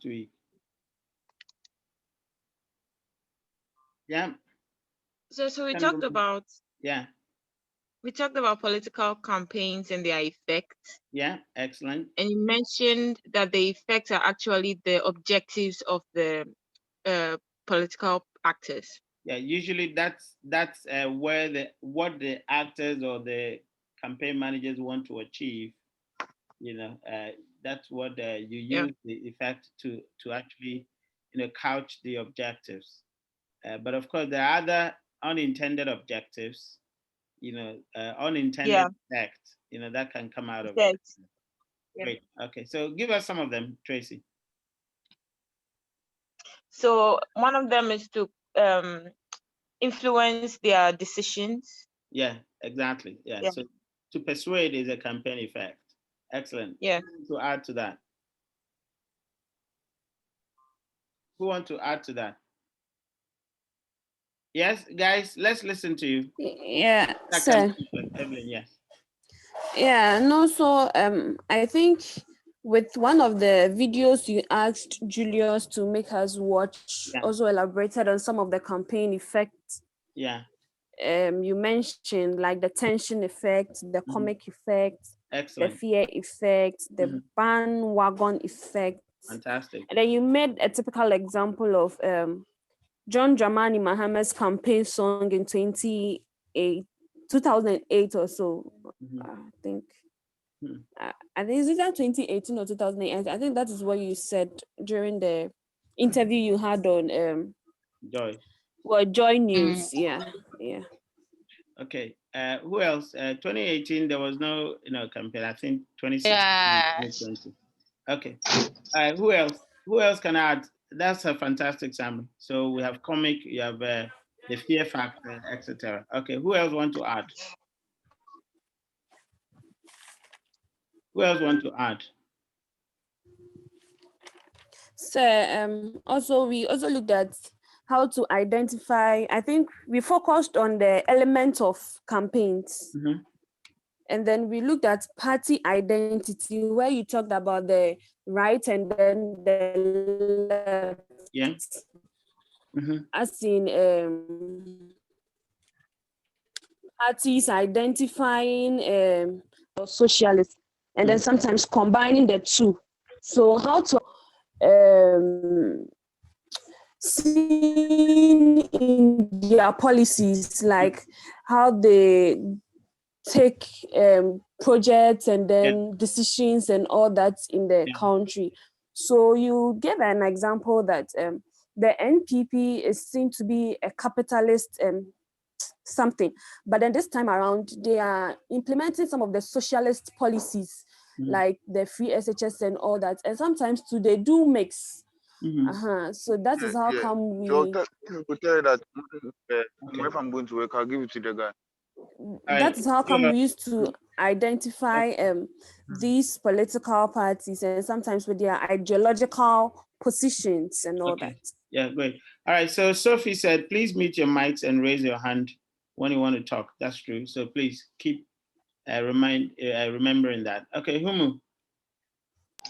week. Yeah. So we talked about political campaigns and their effects. Yeah, excellent. And you mentioned that the effects are actually the objectives of the political actors. Yeah, usually that's where what the actors or the campaign managers want to achieve. That's what you use the effect to actually couch the objectives. But of course, there are other unintended objectives. Unintended effect. That can come out of it. Great. Okay, so give us some of them, Tracy. So one of them is to influence their decisions. Yeah, exactly. Yeah. So to persuade is a campaign effect. Excellent. Yeah. To add to that. Who want to add to that? Yes, guys, let's listen to you. Yeah, sir. Evelyn, yes. Yeah, no, so I think with one of the videos you asked Julius to make us watch, also elaborated on some of the campaign effects. Yeah. You mentioned like the tension effect, the comic effect, excellent, the fear effect, the bandwagon effect. Fantastic. And then you made a typical example of John Dramani Mahama's campaign song in 2008 or so. I think. I think it's either 2018 or 2008. I think that is what you said during the interview you had on Joy. Well, Joy News. Yeah. Okay. Who else? 2018 there was no campaign. I think 2016. 2020. Okay. Who else? Who else can add? That's a fantastic summary. So we have comic, you have the fear factor, etc. Okay. Who else want to add? Who else want to add? So also we also looked at how to identify. I think we focused on the elements of campaigns. And then we looked at party identity, where you talked about the right and then the left. Yeah. As in parties identifying socialists, and then sometimes combining the two. So how to see in their policies, like how they take projects and then decisions and all that in the country. So you gave an example that the NPP is seen to be a capitalist something, but then this time around they are implementing some of the socialist policies, like the free SHS and all that, and sometimes too they do mix. So that is how come we. So tell you that if I'm going to work, I'll give it to the guy. That is how come we used to identify these political parties, and sometimes with their ideological positions and all that. Yeah, great. All right, so Sophie said, please mute your mics and raise your hand when you want to talk. That's true. So please keep remembering that. Okay, Humu.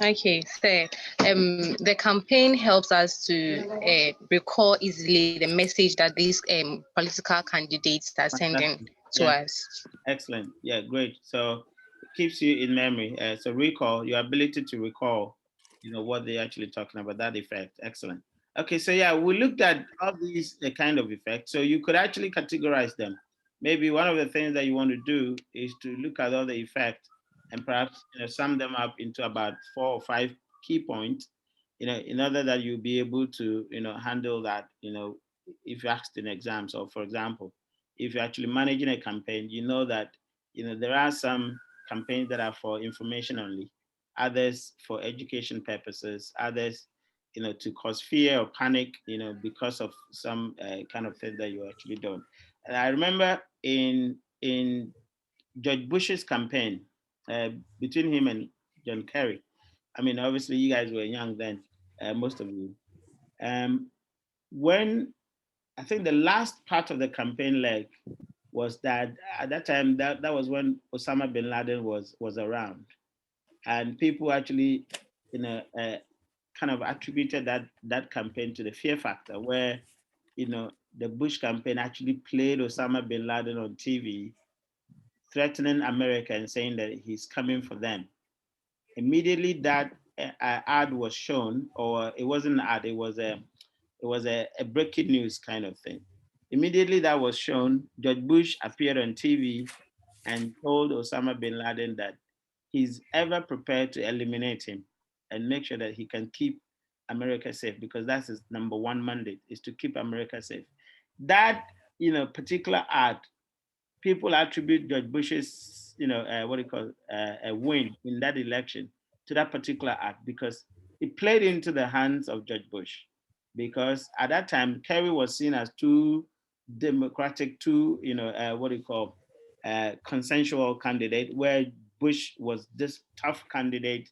Okay, so the campaign helps us to recall easily the message that these political candidates are sending to us. Excellent. Yeah, great. So it keeps you in memory. So recall, your ability to recall, what they're actually talking about, that effect. Excellent. Okay, so yeah, we looked at all these kind of effects. So you could actually categorize them. Maybe one of the things that you want to do is to look at all the effects and perhaps sum them up into about 4 or 5 key points, in order that you'll be able to handle that, if you're asked in exams. Or for example, if you're actually managing a campaign, that there are some campaigns that are for information only, others for education purposes, others to cause fear or panic, because of some kind of thing that you actually don't. And I remember in George Bush's campaign, between him and John Kerry. I mean, obviously you guys were young then, most of you. When I think the last part of the campaign leg was that at that time, that was when Osama bin Laden was around, and people actually, kind of attributed that campaign to the fear factor, where, you know, the Bush campaign actually played Osama bin Laden on TV, threatening America and saying that he's coming for them. Immediately that ad was shown, or it wasn't an ad, it was a breaking news kind of thing. Immediately that was shown, George Bush appeared on TV and told Osama bin Laden that he's ever prepared to eliminate him and make sure that he can keep America safe, because that's his number one mandate, is to keep America safe. That, you know, particular ad, people attribute George Bush's, you know, what do you call a win in that election to that particular act, because it played into the hands of George Bush. Because at that time, Kerry was seen as too democratic, too, you know, what do you call consensual candidate, where Bush was this tough candidate,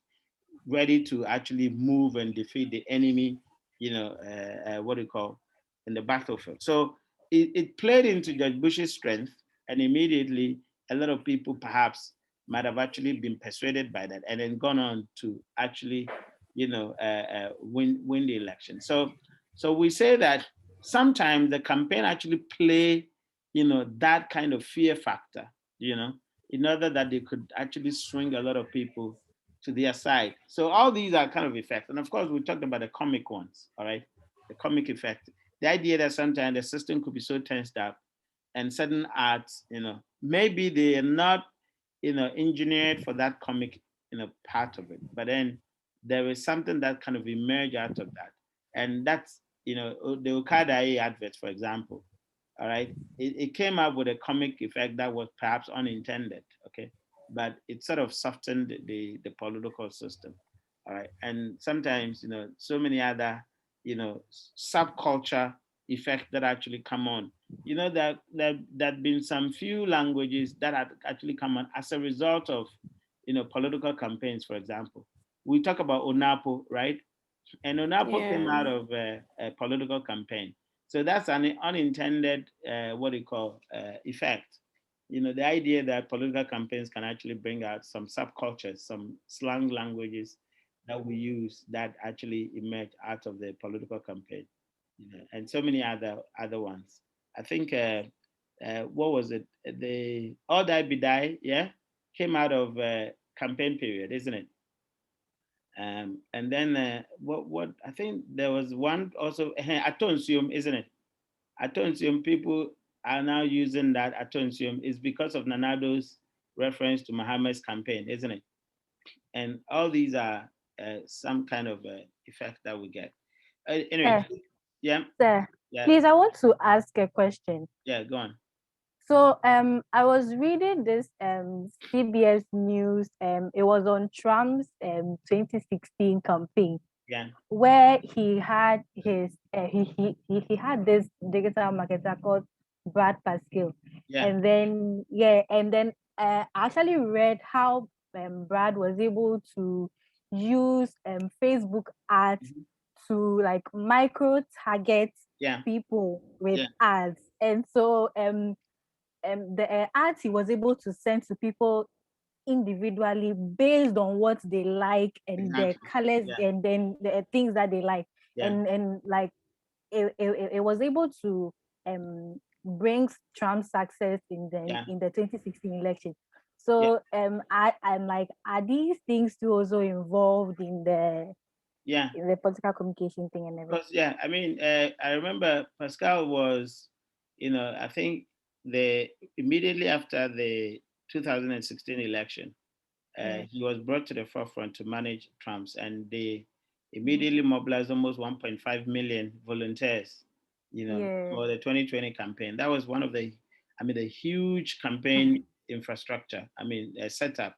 ready to actually move and defeat the enemy, you know, what do you call, in the battlefield. So it played into George Bush's strength, and immediately a lot of people perhaps might have actually been persuaded by that and then gone on to actually, you know, win the election. So we say that sometimes the campaign actually play, you know, that kind of fear factor, you know, in order that they could actually swing a lot of people to their side. So all these are kind of effects. And of course, we talked about the comic ones, all right? The comic effect. The idea that sometimes the system could be so tensed up and certain arts, you know, maybe they are not, you know, engineered for that comic, you know, part of it. But then there is something that kind of emerge out of that. And that's, you know, the Okada advert, for example, all right? It came up with a comic effect that was perhaps unintended, okay? But it sort of softened the political system, all right? And sometimes, you know, so many other, you know, subculture effects that actually come on. You know, that there've been some few languages that have actually come on as a result of, you know, political campaigns, for example. We talk about ONAPO, right? And ONAPO came out of a political campaign. So that's an unintended, what do you call, effect. You know, the idea that political campaigns can actually bring out some subcultures, some slang languages that we use that actually emerge out of the political campaign, you know, and so many other ones. I think, what was it? The All Die Be Die, yeah, came out of campaign period, isn't it? And then what I think there was one also attensium, isn't it? Attensium, people are now using that attensium is because of Nanado's reference to Muhammad's campaign, isn't it? And all these are some kind of effect that we get. Anyway, yeah, Sir, yeah, please, I want to ask a question. yeah, go on. So I was reading this CBS News, it was on Trump's 2016 campaign, Yeah, where he had his he had this digital marketer called Brad Pascal. yeah, And then I actually read how Brad was able to use Facebook ads mhm, to like micro target yeah, people with yeah, ads. And so the ads he was able to send to people individually based on what they like and their exactly. colors Yeah, and then the things that they like. yeah, And like it was able to bring Trump's success yeah, in the 2016 election. yeah, So I'm like, are these things too also involved yeah. in the political communication thing and Because everything? yeah, I mean, I remember Pascal was, you know, I think the immediately after the 2016 election, Yes. he was brought to the forefront to manage Trump's, and they Mhm. immediately mobilized almost 1.5 million volunteers, you know, Yeah. for the 2020 campaign. That was one of the, I mean, the huge campaign infrastructure. I mean, setup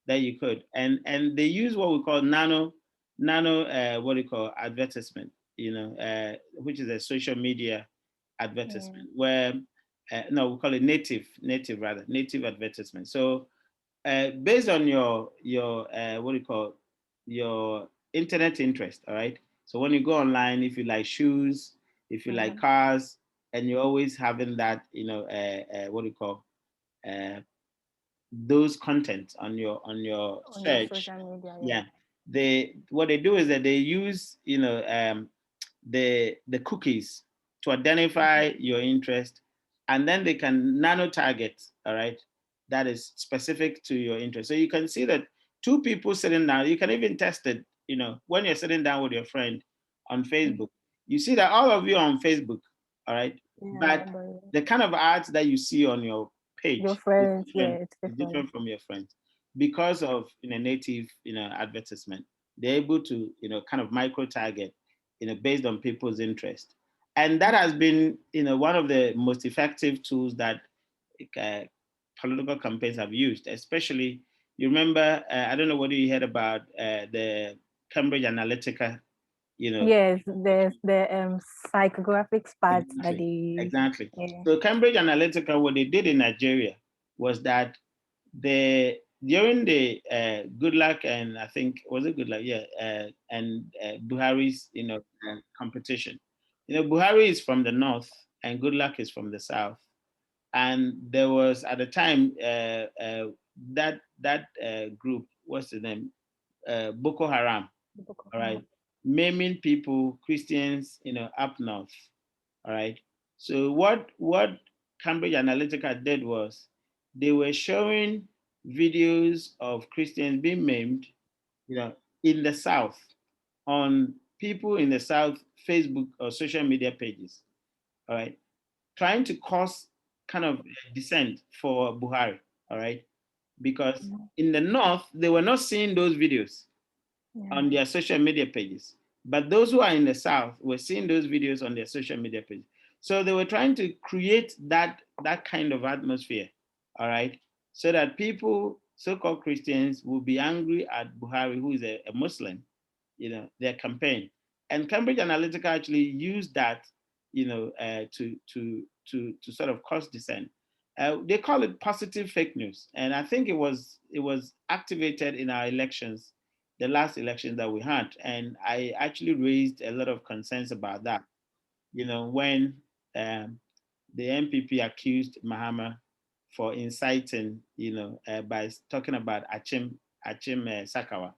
that you could, and they use what we call nano, what do you call advertisement, you know, which is a social media Yeah. advertisement where, no, we call it native advertisement. So based on your what do you call, your internet interest, all right? So when you go online, if you like shoes, if you like Mhm. cars, and you're always having that, you know, what do you call, uh, those content on your On your search, social media, yeah. yeah, what they do is that they use, the cookies to identify your interest, and then they can nano target, all right, that is specific to your interest. So you can see that two people sitting down, you can even test it, when you're sitting down with your friend on Facebook, you see that all of you are on Facebook, all right, but the kind of ads that you see on your page, your friends, is different from your friends because of native advertisement. They're able to kind of micro target based on people's interest, and that has been one of the most effective tools that uh, political campaigns have used. Especially, you remember, I don't know whether you heard about the Cambridge Analytica. Yes, there's the psychographics part that they use. Exactly. Yeah. So Cambridge Analytica, what they did in Nigeria was that during the Goodluck, and I think was it Goodluck, yeah, and Buhari's competition. Buhari is from the north and Goodluck is from the south, and there was at the time that group, what's the name, Boko Haram, all right, maiming people, Christians, up north, all right. So what Cambridge Analytica did was they were showing videos of Christians being maimed, in the South, on people in the South Facebook or social media pages, all right, trying to cause kind of dissent for Buhari, all right, because in the North they were not seeing those videos on their social media pages, but those who are in the South were seeing those videos on their social media pages. So they were trying to create that kind of atmosphere, all right, so that people, so-called Christians, will be angry at Buhari, who is a Muslim, their campaign. And Cambridge Analytica actually used that, to sort of cause dissent. They call it positive fake news, and I think it was activated in our elections, the last election that we had, and I actually raised a lot of concerns about that. When the MPP accused Mahama for inciting, by talking about Achim Sakawa.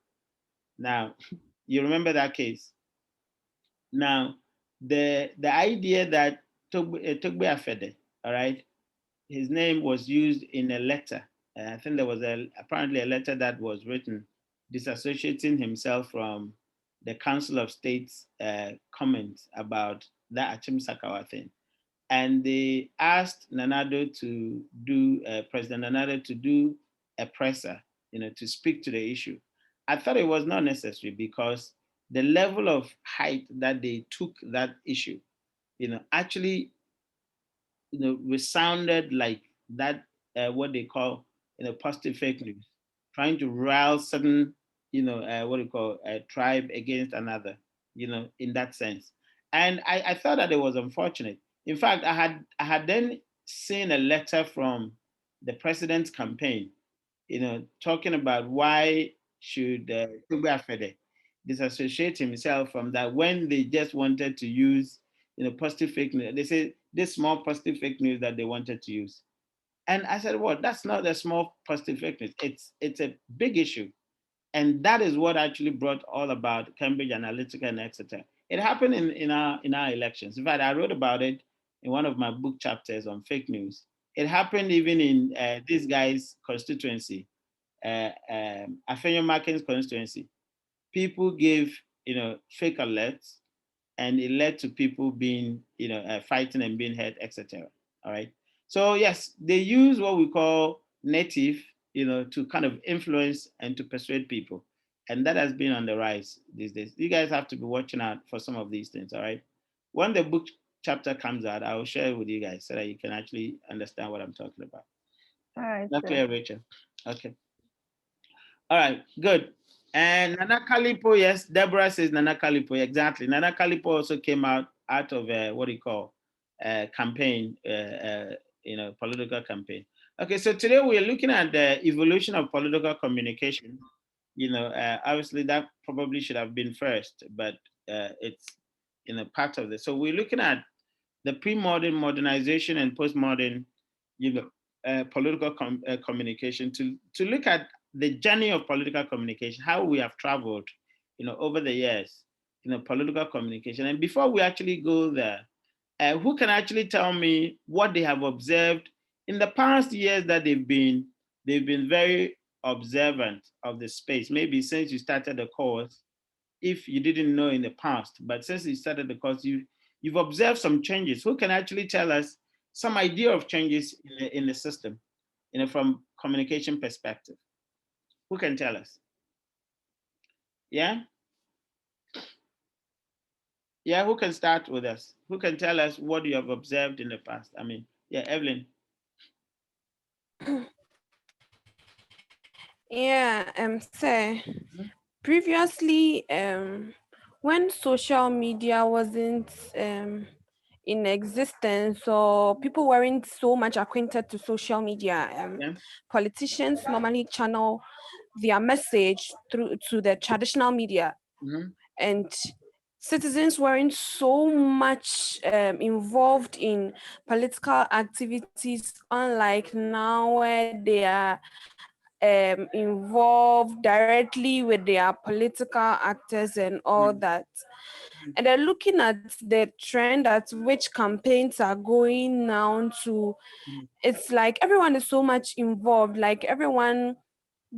Now, you remember that case. Now, the idea that Togbe Afede, all right, his name was used in a letter. I think there was apparently a letter that was written disassociating himself from the Council of State's comments about that Achim Sakawa thing. And they asked Nanado to do, President Nanado to do a presser, to speak to the issue. I thought it was not necessary because the level of height that they took that issue, actually, resounded like that, what they call, positive fake news, trying to rile certain, what do you call, a tribe against another, in that sense. And I thought that it was unfortunate. In fact, I had then seen a letter from the president's campaign, talking about why should Tugbe Afede disassociate himself from that when they just wanted to use, positive fake news. They say this small positive fake news that they wanted to use. And I said, well, that's not a small positive fake news. It's a big issue. And that is what actually brought all about Cambridge Analytica and etc. It happened in our elections. In fact, I wrote about it in one of my book chapters on fake news. It happened even in this guy's constituency, Afenyo Makin's constituency. People gave, fake alerts, and it led to people being, fighting and being hurt, etc. All right. So yes, they use what we call native, to kind of influence and to persuade people, and that has been on the rise these days. You guys have to be watching out for some of these things. All right. When the book chapter comes out, I will share it with you guys so that you can actually understand what I'm talking about. All right. That's clear, Rachel. Okay. All right, good. And Nana Kalipo, yes, Deborah says Nana Kalipo, exactly. Nana Kalipo also came out of what do you call campaign, political campaign. Okay, so today we are looking at the evolution of political communication. Obviously that probably should have been first, but it's part of this. So we're looking at the pre-modern, modernization, and postmodern, political communication to look at the journey of political communication, how we have traveled, over the years, political communication. And before we actually go there, who can actually tell me what they have observed in the past years that they've been very observant of the space? Maybe since you started the course, if you didn't know in the past, but since you started the course, you've observed some changes. Who can actually tell us some idea of changes in the system, from communication perspective? Who can tell us? Yeah? Yeah, who can start with us? Who can tell us what you have observed in the past? I mean, yeah, Evelyn. Yeah, so previously, when social media wasn't in existence, or people weren't so much acquainted to social media, Yeah. politicians normally channel their message through to the traditional media, and citizens weren't so much involved in political activities, unlike now where they are involved directly with their political actors and all that. And they're looking at the trend at which campaigns are going now to, it's like everyone is so much involved, like everyone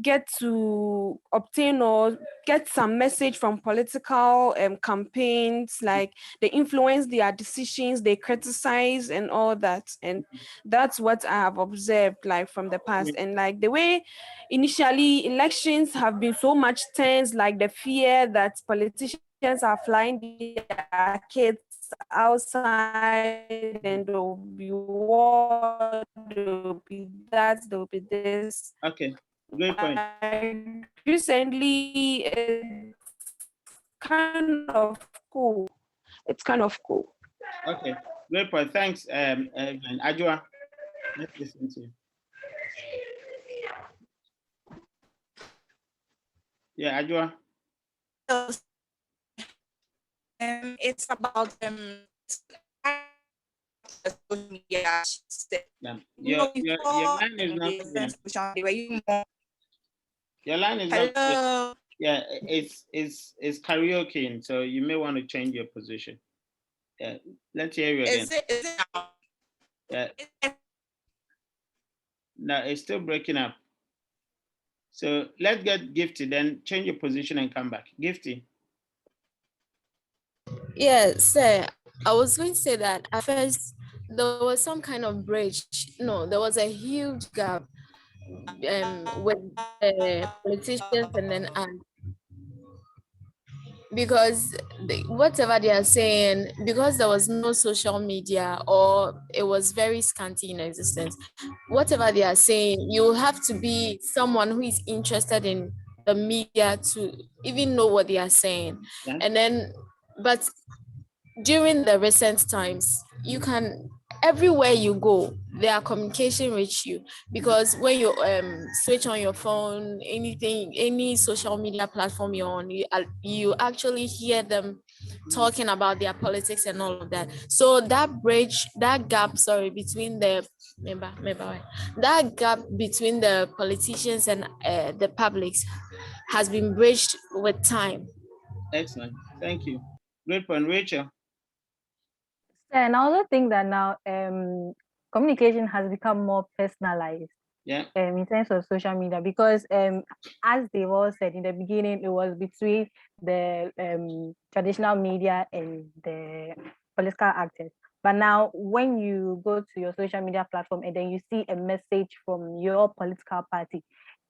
get to obtain or get some message from political campaigns, like they influence their decisions, they criticize and all that. And that's what I have observed, like from the past. And like the way initially elections have been so much tense, like the fear that politicians are flying their kids outside and there'll be war, there'll be that, there'll be this. Okay, great point. Recently, it's kind of cool. It's kind of cool. Okay, great point. Thanks, Evelyn. Ajua, let's listen to you. Yeah, Ajua. It's about social media. Yeah. You Your know, line is not clear. social media, were you more? Your line is not clear. Hello. Yeah, it's karaoke, so you may want to change your position. Yeah, let's hear you again. Is it now? Yeah. No, it's still breaking up. So let's get Gifty, then change your position and come back. Gifty. Yeah, sir. I was going to say that at first there was some kind of bridge. No, there was a huge gap with politicians and then because whatever they are saying, because there was no social media or it was very scanty in existence, whatever they are saying, you have to be someone who is interested in the media to even know what they are saying. Yeah. And then, but during the recent times, you can, everywhere you go, their communication reach you, because when you switch on your phone, anything, any social media platform you're on, you actually hear them talking about their politics and all of that. So that bridge, that gap, sorry, between the that gap between the politicians and the publics has been bridged with time. Excellent. Thank you. Great point, Rachel. And I also think that now communication has become more personalized. Yeah. In terms of social media, because as they all said in the beginning, it was between the traditional media and the political actors. But now, when you go to your social media platform and then you see a message from your political party,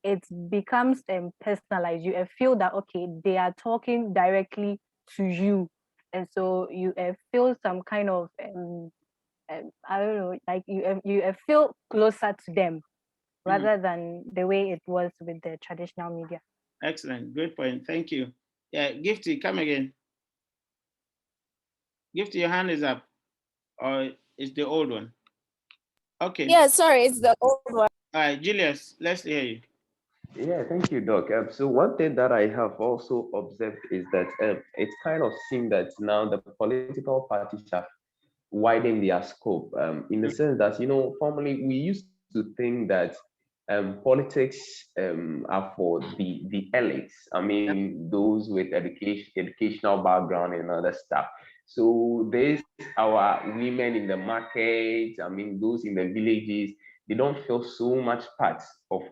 it becomes personalized. You feel that okay, they are talking directly to you, and so you feel some kind of I don't know, like you feel closer to them rather than the way it was with the traditional media. Excellent. Great point. Thank you. Yeah, Gifty, come again. Gifty, your hand is up. Or it's the old one? Okay. Yeah, sorry, it's the old one. All right, Julius, let's hear you. Yeah, thank you, Doc. So one thing that I have also observed is that it kind of seems that now the political parties have widened their scope in the sense that, formerly we used to think that politics are for the elites. I mean, those with educational background and other stuff. So there's our women in the market. I mean, those in the villages, they don't feel so much part of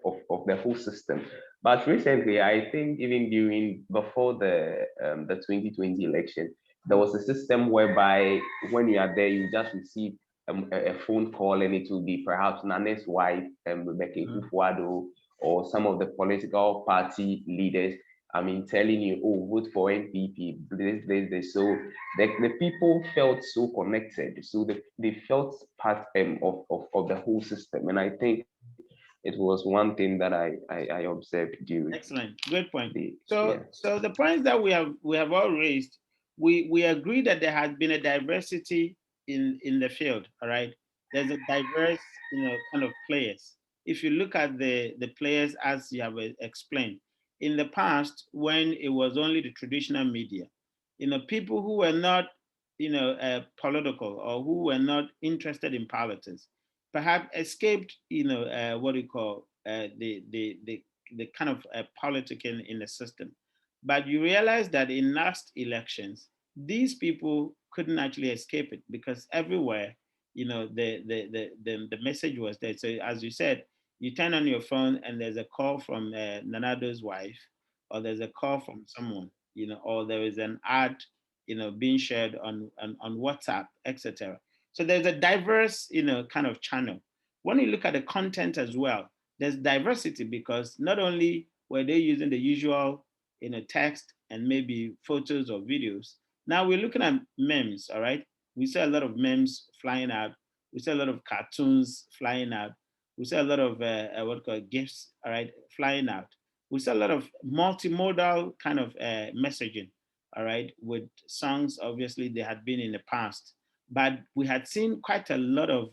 the whole system. But recently, I think even before the 2020 election, there was a system whereby when you are there, you just receive a phone call, and it will be perhaps Nane's wife, Rebecca Kufuado, or some of the political party leaders. I mean, telling you, oh, vote for NPP, this. So the people felt so connected. So they felt part of the whole system. And I think it was one thing that I observed during. Excellent, good point. So the points that we have all raised, we agree that there has been a diversity in the field. All right, there's a diverse kind of players. If you look at the players as you have explained, in the past when it was only the traditional media, people who were not political or who were not interested in politics perhaps escaped what you call the kind of politicking in the system. But you realize that in last elections, these people couldn't actually escape it because everywhere, the message was there. So as you said, you turn on your phone and there's a call from Nanado's wife, or there's a call from someone, or there is an ad, being shared on WhatsApp, etc. So there's a diverse, kind of channel. When you look at the content as well, there's diversity because not only were they using the usual, text and maybe photos or videos. Now we're looking at memes, all right? We see a lot of memes flying out. We see a lot of cartoons flying out. We see a lot of what we call GIFs, all right, flying out. We see a lot of multimodal kind of messaging, all right, with songs. Obviously, they had been in the past, but we had seen quite a lot of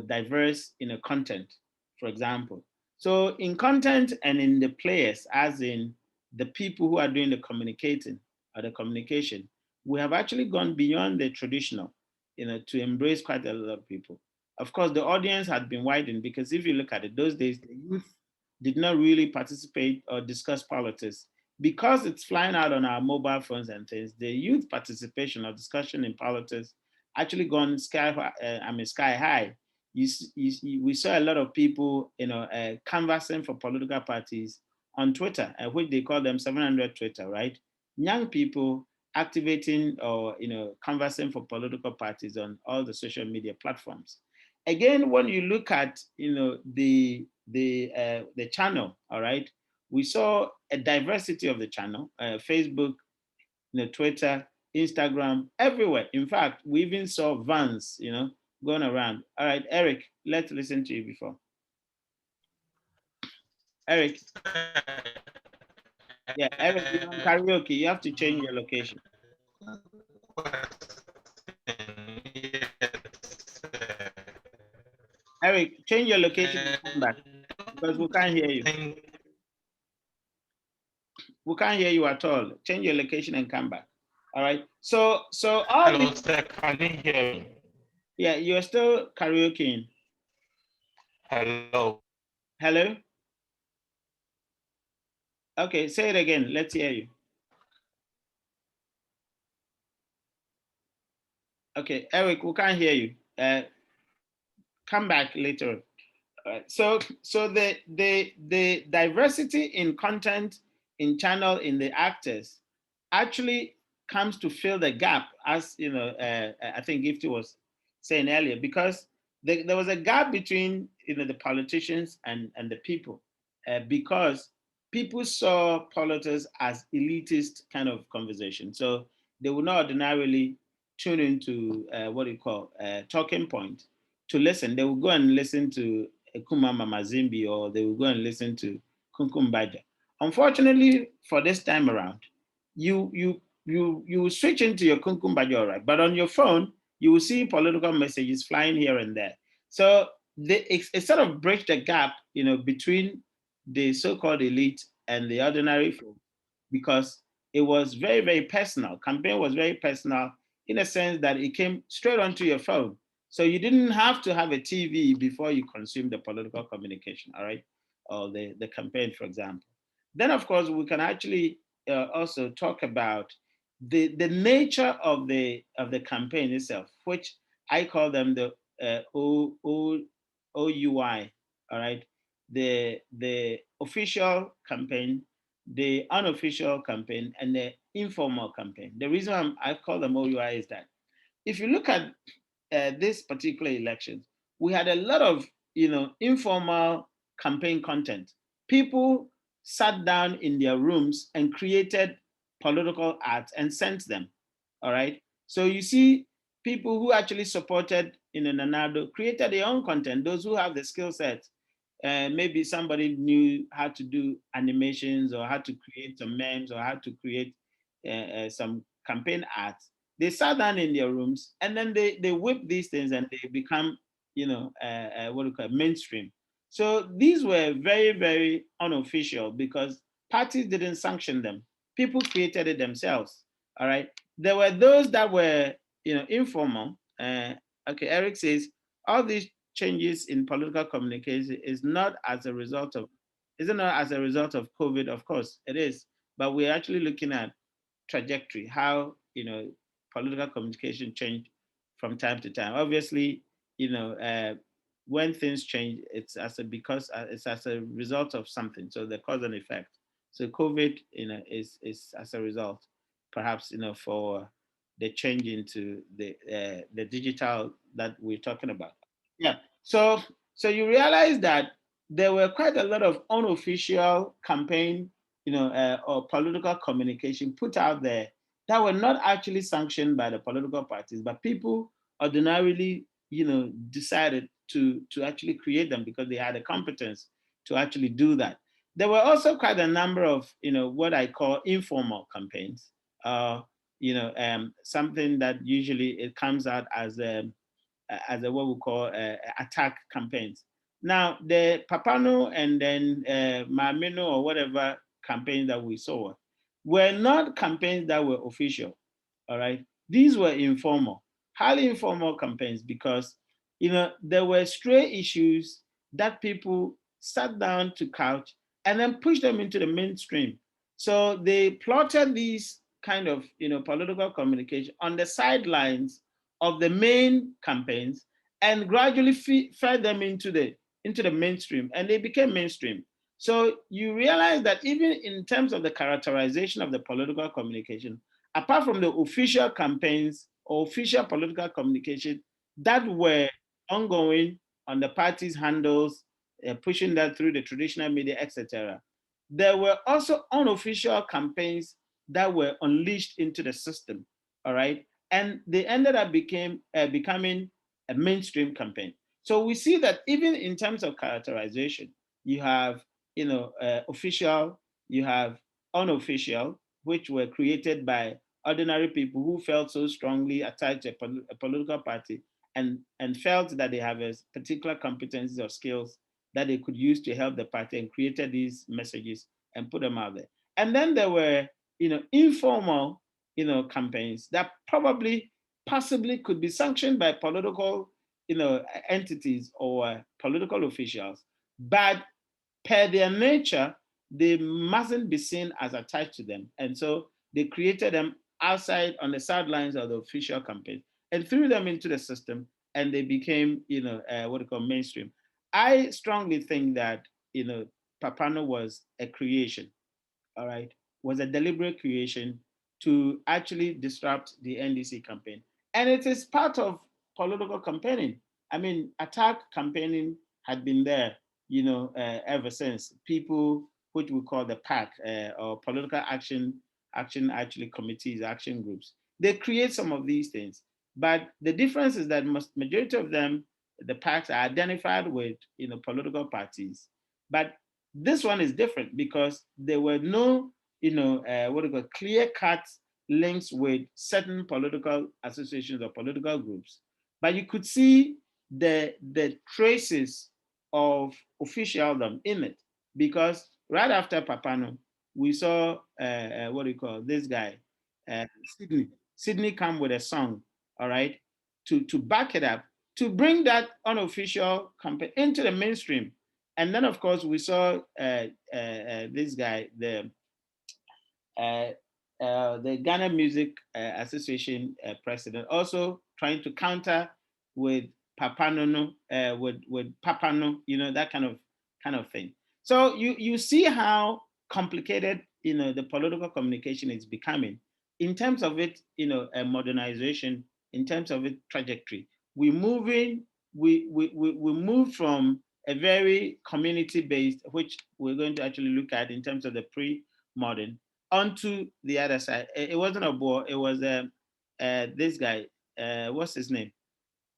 diverse content, for example. So in content and in the players, as in the people who are doing the communicating or the communication, we have actually gone beyond the traditional, to embrace quite a lot of people. Of course, the audience had been widened because if you look at it, those days, the youth did not really participate or discuss politics. Because it's flying out on our mobile phones and things, the youth participation or discussion in politics actually gone sky high. We saw a lot of people, canvassing for political parties on Twitter, which they call them 700 Twitter, right? Young people activating or canvassing for political parties on all the social media platforms. Again, when you look at the channel, all right, we saw a diversity of the channel, Facebook, Twitter, Instagram, everywhere. In fact, we even saw vans, going around. All right, Eric, let's listen to you before. Eric. Yeah, Eric, you're on karaoke. You have to change your location. Eric, change your location and come back because we can't hear you. We can't hear you at all. Change your location and come back. All right. So all hello, sir, can you hear me? Yeah, you're still karaokeing. Hello. Hello. Okay, say it again. Let's hear you. Okay, Eric, we can't hear you. Come back later. So the diversity in content, in channel, in the actors, actually comes to fill the gap, as I think Gifty was saying earlier, because there was a gap between the politicians and the people, because people saw politics as elitist kind of conversation. So they would not ordinarily tune into what you call talking point to listen. They would go and listen to Kumama Mazimbi, or they will go and listen to Kunkumbaja. Unfortunately, for this time around, you switch into your Kunkumbaja, all right, but on your phone, you will see political messages flying here and there. So it sort of bridged the gap, between the so-called elite and the ordinary folk, because it was very, very personal. Campaign was very personal in a sense that it came straight onto your phone. So you didn't have to have a TV before you consume the political communication, all right? Or the campaign, for example. Then, of course, we can actually also talk about the nature of the campaign itself, which I call them the OUI, all right? The official campaign, the unofficial campaign, and the informal campaign. The reason I call them OUI is that if you look at this particular election, we had a lot of informal campaign content. People sat down in their rooms and created political ads and sent them. All right. So you see, people who actually supported Nanado created their own content. Those who have the skill set, maybe somebody knew how to do animations or how to create some memes or how to create some campaign ads. They sat down in their rooms and then they whip these things and they become, what do you call it, mainstream. So these were very, very unofficial because parties didn't sanction them. People created it themselves. All right. There were those that were, informal. Okay, Eric says all these changes in political communication is not as a result of, isn't not as a result of COVID. Of course, it is, but we're actually looking at trajectory, how political communication changed from time to time. Obviously, when things change, it's it's as a result of something. So the cause and effect. So COVID, is as a result, perhaps for the change into the digital that we're talking about. Yeah. So you realize that there were quite a lot of unofficial campaign, or political communication put out there that were not actually sanctioned by the political parties, but people ordinarily, decided to actually create them because they had the competence to actually do that. There were also quite a number of, what I call informal campaigns. Something that usually it comes out as a what we call attack campaigns. Now, the Papano and then Mamino or whatever campaigns that we saw were not campaigns that were official, all right? These were informal, highly informal campaigns because, there were stray issues that people sat down to couch and then pushed them into the mainstream. So they plotted these kind of, political communication on the sidelines of the main campaigns and gradually fed them into the mainstream, and they became mainstream. So you realize that even in terms of the characterization of the political communication, apart from the official campaigns or official political communication that were ongoing on the party's handles, pushing that through the traditional media, etc., there were also unofficial campaigns that were unleashed into the system. All right, and they ended up becoming a mainstream campaign. So we see that even in terms of characterization, you have official, you have unofficial, which were created by ordinary people who felt so strongly attached to a political party and felt that they have a particular competencies or skills that they could use to help the party and created these messages and put them out there. And then there were informal campaigns that possibly could be sanctioned by political entities or political officials, but per their nature they mustn't be seen as attached to them, and so they created them outside on the sidelines of the official campaign and threw them into the system, and they became what we call mainstream. I strongly think that Papano was a creation, all right, was a deliberate creation to actually disrupt the NDC campaign. And it is part of political campaigning. I mean, attack campaigning had been there, ever since. People, which we call the PAC, or political action actually committees, action groups, they create some of these things. But the difference is that majority of them, the PACs, are identified with political parties. But this one is different because there were no, what do you call, clear-cut links with certain political associations or political groups. But you could see the traces of officialdom in it, because right after Papano, we saw what do you call this guy, Sydney come with a song, all right, to back it up, to bring that unofficial campaign into the mainstream. And then, of course, we saw this guy, the Ghana Music Association president, also trying to counter with Papanono, with Papano, that kind of thing. So you see how complicated the political communication is becoming in terms of it, modernization, in terms of its trajectory. We move from a very community-based, which we're going to actually look at in terms of the pre-modern, onto the other side. It wasn't a boy, it was this guy. What's his name?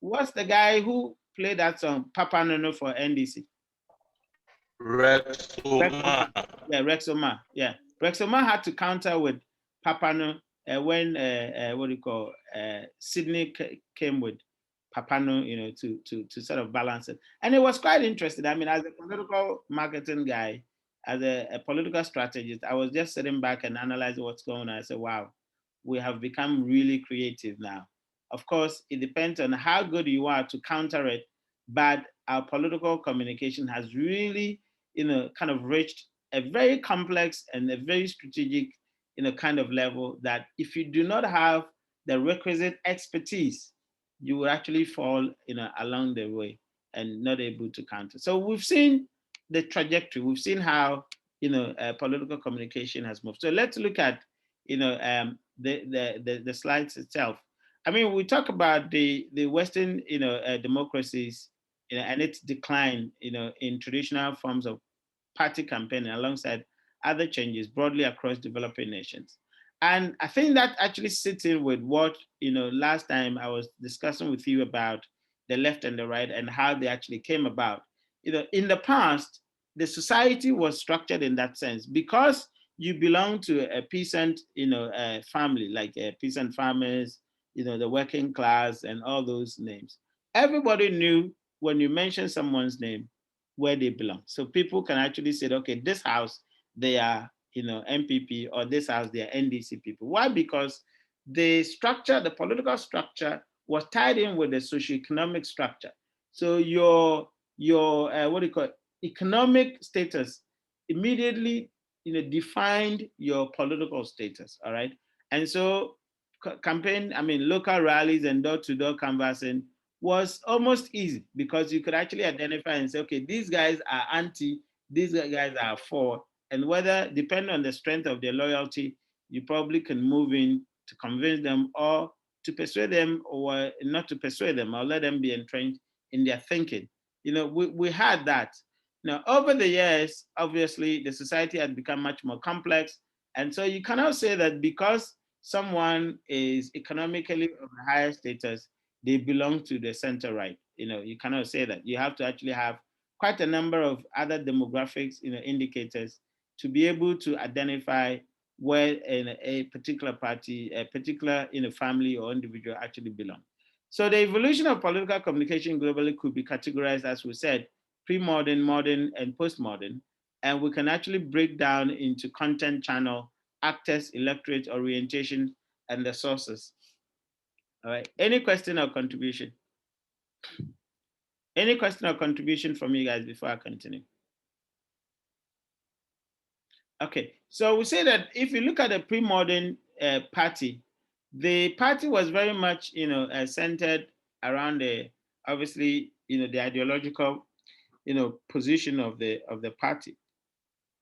What's the guy who played that song, Papa Nono, for NDC? Rex Oma. Yeah, Rex Oma. Yeah, Rex Oma had to counter with Papa No when what do you call Sydney came with Papa No, to sort of balance it. And it was quite interesting. I mean, as a political marketing guy, as a political strategist, I was just sitting back and analyzing what's going on. I said, wow, we have become really creative now. Of course, it depends on how good you are to counter it, but our political communication has really, kind of reached a very complex and a very strategic, kind of level that if you do not have the requisite expertise, you will actually fall, along the way and not able to counter. So we've seen the trajectory. We've seen how, political communication has moved. So let's look at, the slides itself. I mean, we talk about the Western, democracies, and its decline, in traditional forms of party campaigning alongside other changes broadly across developing nations. And I think that actually sits in with what, last time I was discussing with you about the left and the right and how they actually came about. In the past, the society was structured in that sense because you belong to a peasant, family, like peasant farmers, the working class and all those names. Everybody knew when you mention someone's name, where they belong. So people can actually say, okay, this house, they are, MPP, or this house, they are NDC people. Why? Because the structure, the political structure was tied in with the socioeconomic structure. So your what do you call it? Economic status immediately, defined your political status, all right? And so campaign, I mean, local rallies and door-to-door canvassing was almost easy because you could actually identify and say, okay, these guys are anti, these guys are for, and whether, depending on the strength of their loyalty, you probably can move in to convince them or to persuade them or not to persuade them or let them be entrenched in their thinking. We had that. Now, over the years, obviously, the society had become much more complex. And so you cannot say that because someone is economically of a higher status, they belong to the center right. You cannot say that. You have to actually have quite a number of other demographics, indicators to be able to identify where in a particular party, a particular family or individual actually belong. So the evolution of political communication globally could be categorized, as we said, pre-modern, modern, and postmodern. And we can actually break down into content channel, actors, electorate, orientation, and the sources. All right. Any question or contribution? Any question or contribution from you guys before I continue? Okay. So we say that if you look at the pre-modern party, the party was very much, centered around obviously, the ideological, position of the party.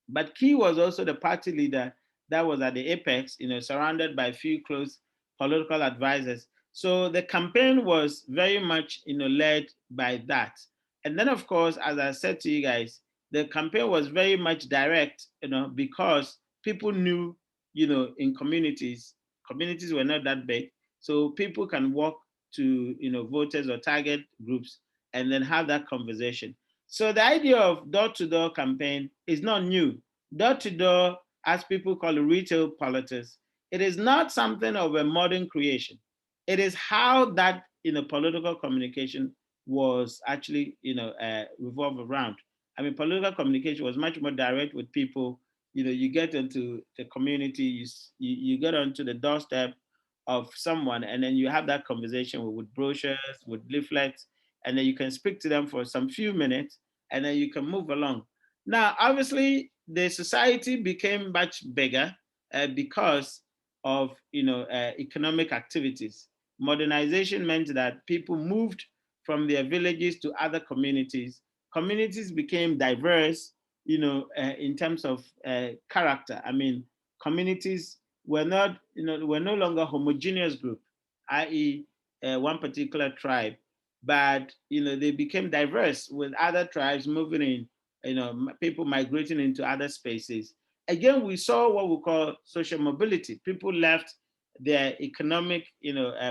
But key was also the party leader that was at the apex, surrounded by a few close political advisors. So the campaign was very much, led by that. And then, of course, as I said to you guys, the campaign was very much direct, because people knew, in communities were not that big. So people can walk to, voters or target groups and then have that conversation. So the idea of door-to-door campaign is not new. Door-to-door, as people call it, retail politics, it is not something of a modern creation. It is how that political communication was actually revolved around. I mean, political communication was much more direct with people. You get into the community, you get onto the doorstep of someone, and then you have that conversation with brochures, with leaflets. and then you can speak to them for some few minutes, and then you can move along. Now, obviously, the society became much bigger because of economic activities. Modernization meant that people moved from their villages to other communities. Communities became diverse, in terms of character. I mean, communities were not, were no longer homogeneous group, i.e., one particular tribe, but they became diverse with other tribes moving in, people migrating into other spaces. Again, we saw what we call social mobility. People left their economic,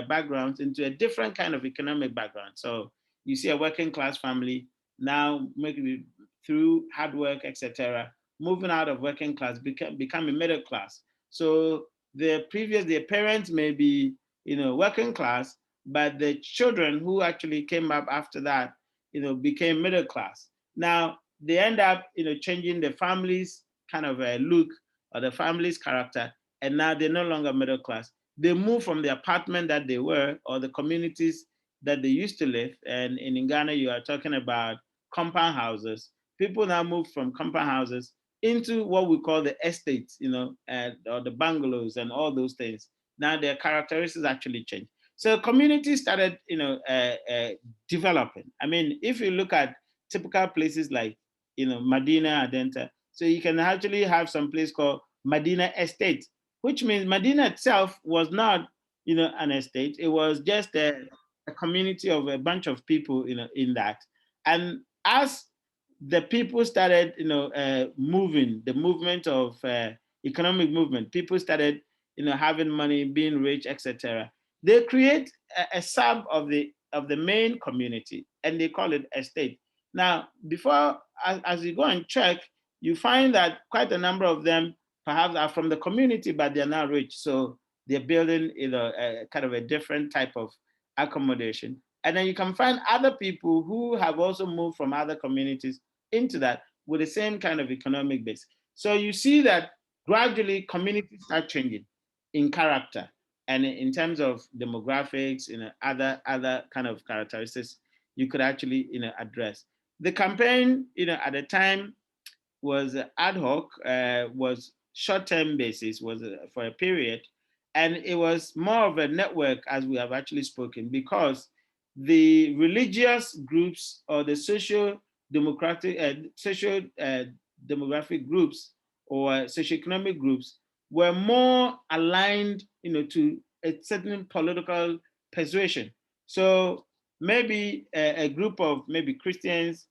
backgrounds into a different kind of economic background. So you see a working class family now maybe through hard work, etc., moving out of working class, becoming middle class. So their parents may be, working class, but the children who actually came up after that, became middle class. Now they end up, changing the family's kind of a look or the family's character, and now they're no longer middle class. They move from the apartment that they were or the communities that they used to live. And in Ghana, you are talking about compound houses. People now move from compound houses into what we call the estates, or the bungalows and all those things. Now their characteristics actually change. So communities started, developing. I mean, if you look at typical places like, Medina, Adenta, so you can actually have some place called Medina Estate, which means Medina itself was not, an estate. It was just a community of a bunch of people, in that. And as the people started, moving, the movement of economic movement, people started, having money, being rich, etc. They create a sub of the main community, and they call it estate. Now, before, as you go and check, you find that quite a number of them perhaps are from the community, but they're not rich. So they're building, a kind of a different type of accommodation. And then you can find other people who have also moved from other communities into that with the same kind of economic base. So you see that gradually communities start changing in character and in terms of demographics, other kind of characteristics you could actually, address. The campaign, at the time was ad hoc, was short-term basis, was for a period, and it was more of a network, as we have actually spoken, because the religious groups or the social demographic groups or socioeconomic groups were more aligned, to a certain political persuasion. So maybe a group of maybe Christians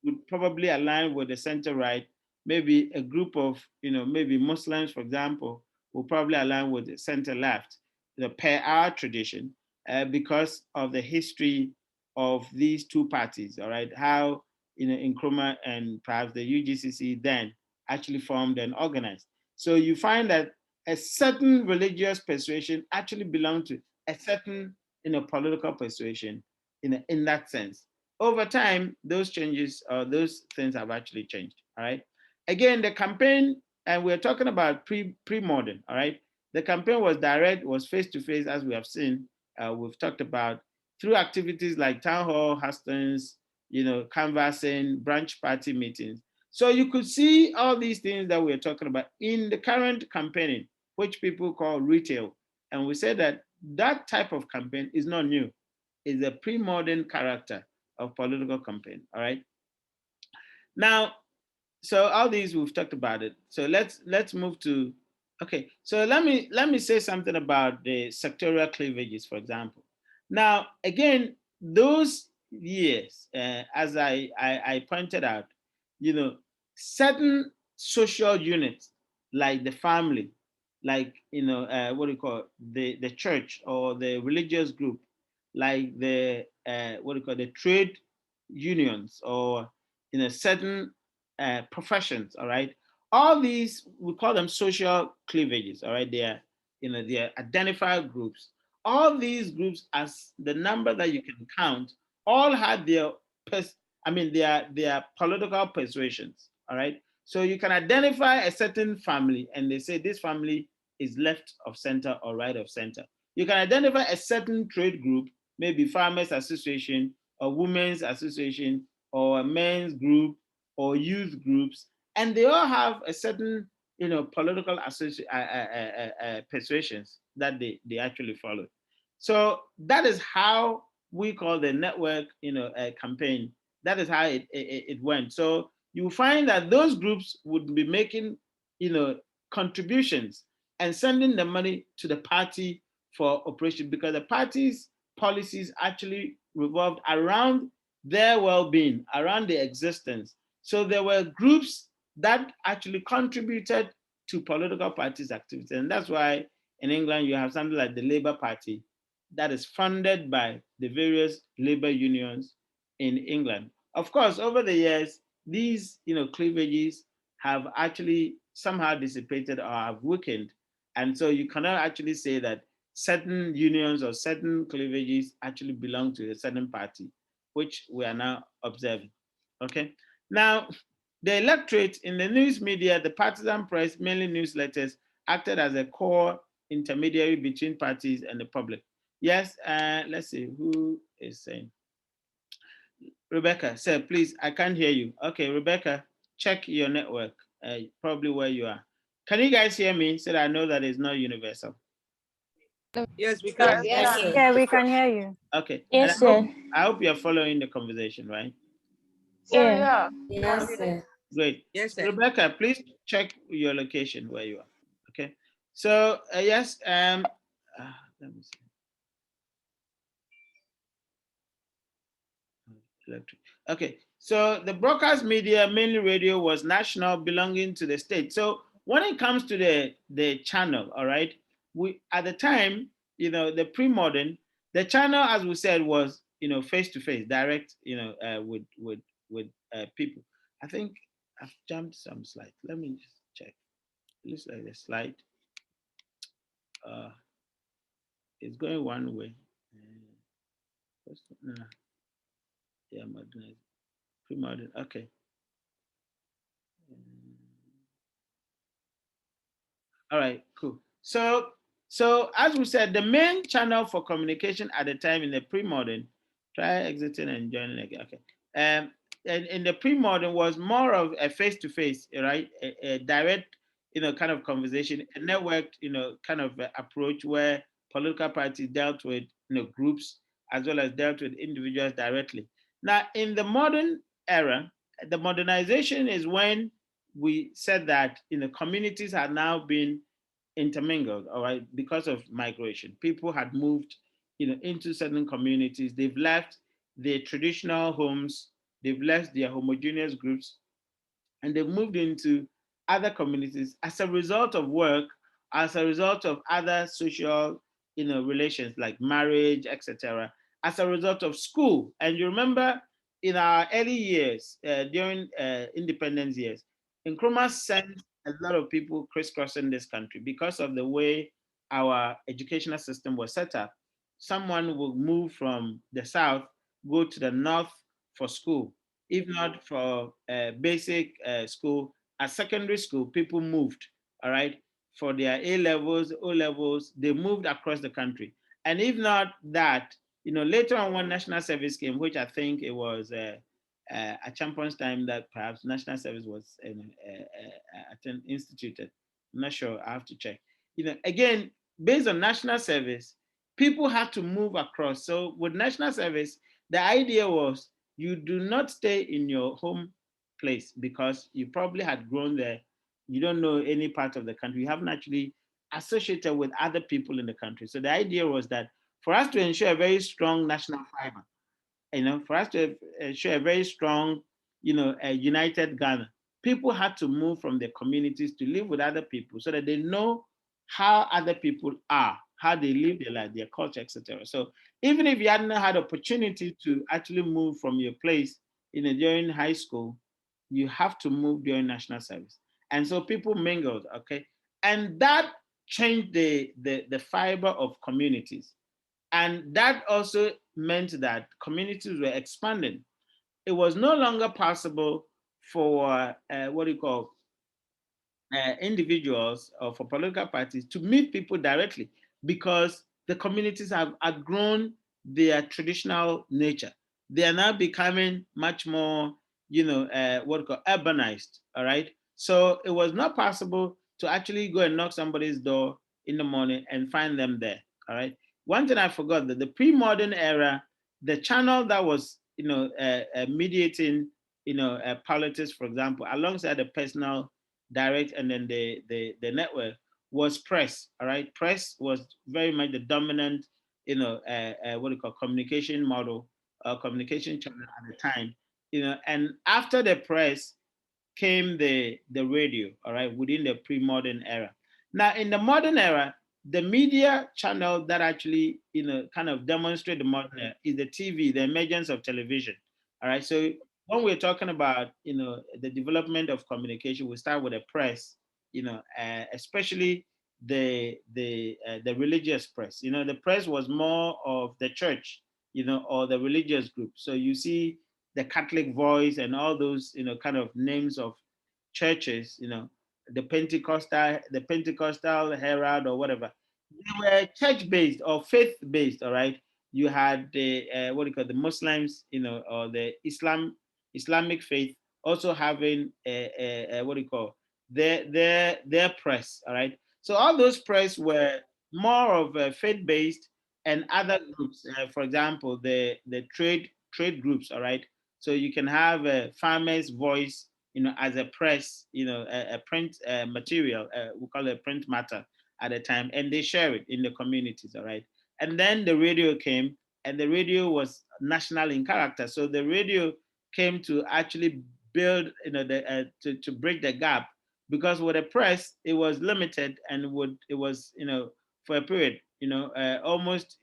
would probably align with the center right. Maybe a group of, maybe Muslims, for example, will probably align with the center left, per our tradition, because of the history of these two parties, all right? How, Nkrumah and perhaps the UGCC then actually formed and organized. So you find that a certain religious persuasion actually belonged to a certain, political persuasion in that sense. Over time, those changes or those things have actually changed. All right. Again, the campaign, and we're talking about pre-modern. All right. The campaign was direct, was face-to-face, as we have seen. We've talked about through activities like town hall, hustings, canvassing, branch party meetings. So you could see all these things that we're talking about in the current campaigning, which people call retail. And we said that that type of campaign is not new. It's a pre-modern character of political campaign. All right. Now, so all these we've talked about it. So let's move to, okay. So let me say something about the sectorial cleavages, for example. Now, again, those years, as I pointed out, certain social units like the family, like what do you call it? the church or the religious group, like the what do you call it? The trade unions or certain professions. All right, all these we call them social cleavages. All right, they are they are identified groups. All these groups, as the number that you can count, all had their their political persuasions. All right, so you can identify a certain family and they say this family is left of center or right of center. You can identify a certain trade group, maybe farmers association a women's association, or a men's group, or youth groups, and they all have a certain, political persuasions that they actually follow. So that is how we call the network, campaign. That is how it went. So you find that those groups would be making, contributions and sending the money to the party for operation, because the party's policies actually revolved around their well-being, around their existence. So there were groups that actually contributed to political parties' activities. And that's why in England you have something like the Labour Party that is funded by the various labor unions in England. Of course, over the years, these cleavages have actually somehow dissipated or have weakened. And so you cannot actually say that certain unions or certain cleavages actually belong to a certain party, which we are now observing. Okay. Now, the electorate in the news media, the partisan press, mainly newsletters, acted as a core intermediary between parties and the public. Yes, let's see who is saying. Rebecca, sir, please, I can't hear you. Okay, Rebecca, check your network, probably where you are. Can you guys hear me so that I know that it's not universal? Yes, we can. Yes, sir. Yeah, we can hear you. Okay. Yes, And sir. I hope you're following the conversation, right? Yeah. Yes, sir. Great. Yes, So sir. Rebecca, please check your location where you are. Okay. So yes, let me see. Electric. Okay, so the broadcast media, mainly radio, was national, belonging to the state. So when it comes to the channel, all right, we at the time, the pre-modern, the channel, as we said, was face to face, direct, with people. I think I've jumped some slides. Let me just check. It looks like the slide is going one way. No, yeah, modern, pre-modern. Okay. All right, cool. So as we said, the main channel for communication at the time in the pre-modern, try exiting and joining again. Okay. And in the pre-modern was more of a face-to-face, right? A direct, kind of conversation, a networked, kind of approach where political parties dealt with, groups as well as dealt with individuals directly. Now, in the modern era, the modernization is when we said that communities have now been intermingled, all right, because of migration. People had moved into certain communities. They've left their traditional homes, they've left their homogeneous groups, and they've moved into other communities as a result of work, as a result of other social relations like marriage, etc., as a result of school. And you remember in our early years, during independence years, Nkrumah sent a lot of people crisscrossing this country because of the way our educational system was set up. Someone will move from the south, go to the north for school. If not for basic school, at secondary school, people moved, all right, for their A levels, O levels, they moved across the country. And if not that, later on when national service came, which I think it was at Champion's time that perhaps national service was instituted. I'm not sure, I have to check. Again, based on national service, people had to move across. So with national service, the idea was you do not stay in your home place because you probably had grown there. You don't know any part of the country. You haven't actually associated with other people in the country. So the idea was that for us to ensure a very strong national fiber, for us to ensure a very strong, a united Ghana, people had to move from their communities to live with other people so that they know how other people are, how they live their life, their culture, etc. So even if you hadn't had opportunity to actually move from your place, during high school, you have to move during national service. And so people mingled, okay? And that changed the fiber of communities. And that also meant that communities were expanding. It was no longer possible for individuals or for political parties to meet people directly because the communities have outgrown their traditional nature. they are now becoming much more, what we call urbanized. All right. So it was not possible to actually go and knock somebody's door in the morning and find them there. All right. One thing I forgot, that the pre-modern era, the channel that was, mediating, politics, for example, alongside the personal direct and then the network, was press. All right. Press was very much the dominant, what do you call, communication model, communication channel at the time, and after the press came the radio, all right, within the pre-modern era. Now, in the modern era, the media channel that actually, kind of demonstrate the modern era is the TV, the emergence of television, all right. So when we're talking about, the development of communication, we start with the press, especially the religious press. The press was more of the church, or the religious group. So you see the Catholic Voice and all those, kind of names of churches, the Pentecostal Herald or whatever. They were church-based or faith-based, all right? You had the, what do you call, the Muslims, or the Islamic faith also having, what do you call, their press, all right? So all those press were more of faith-based, and other groups, for example, the trade groups, all right? So you can have a farmer's voice, as a press, a print material, we call it print matter at the time, and they share it in the communities, all right? And then the radio came, and the radio was national in character. So the radio came to actually build, to break the gap, because with the press, it was limited, and it was, for a period, almost,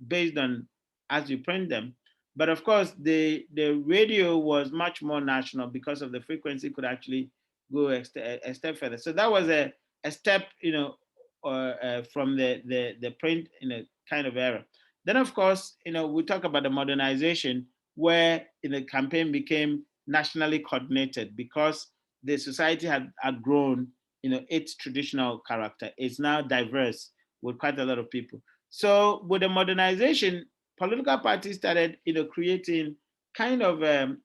based on as you print them. But of course, the radio was much more national because of the frequency could actually go a step further. So that was a step, from the print, kind of era. Then of course, we talk about the modernization, where the campaign became nationally coordinated because the society had grown, its traditional character. It's now diverse with quite a lot of people. So with the modernization, political parties started, creating kind of a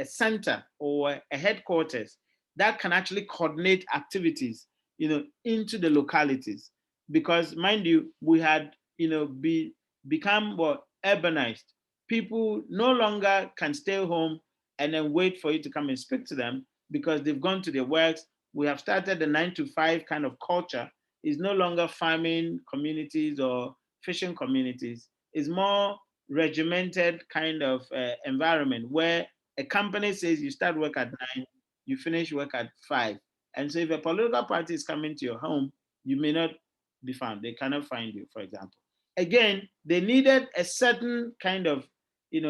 center or a headquarters that can actually coordinate activities, into the localities. Because mind you, we had, become what, urbanized. People no longer can stay home and then wait for you to come and speak to them because they've gone to their works. We have started the 9 to 5 kind of culture. It's no longer farming communities or fishing communities. It's more regimented kind of environment where a company says you start work at 9, you finish work at 5. And so if a political party is coming to your home, you may not be found. They cannot find you, for example. Again, they needed a certain kind of,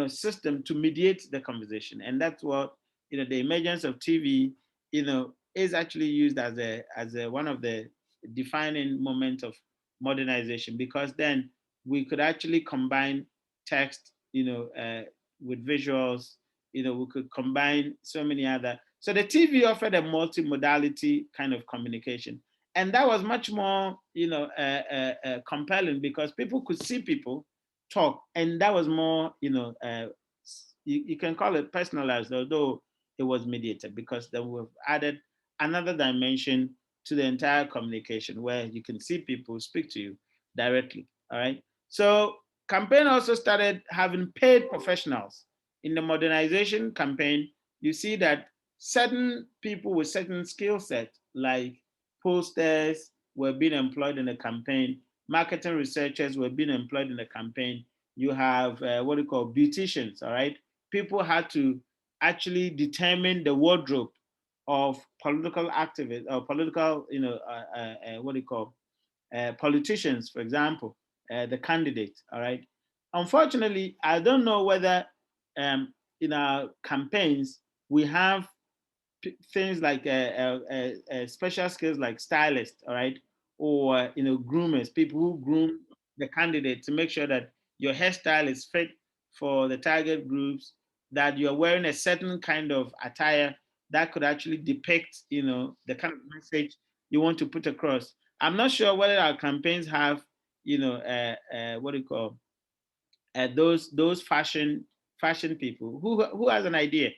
system to mediate the conversation. And that's what, the emergence of TV, is actually used as a one of the defining moments of modernization, because then we could actually combine text, with visuals, we could combine so many other. So the TV offered a multimodality kind of communication. And that was much more, compelling because people could see people talk. And that was more, you can call it personalized, although it was mediated, because then we've added another dimension to the entire communication where you can see people speak to you directly. All right. So campaign also started having paid professionals. In the modernization campaign, you see that certain people with certain skill sets, like posters, were being employed in the campaign, marketing researchers were being employed in the campaign. You have what we call beauticians, all right? People had to actually determine the wardrobe of political activists or political, what do you call, politicians, for example, the candidates, all right? Unfortunately, I don't know whether in our campaigns we have things like special skills like stylists, all right, or groomers, people who groom the candidate to make sure that your hairstyle is fit for the target groups, that you're wearing a certain kind of attire that could actually depict, the kind of message you want to put across. I'm not sure whether our campaigns have, what do you call, those fashion fashion people. Who has an idea?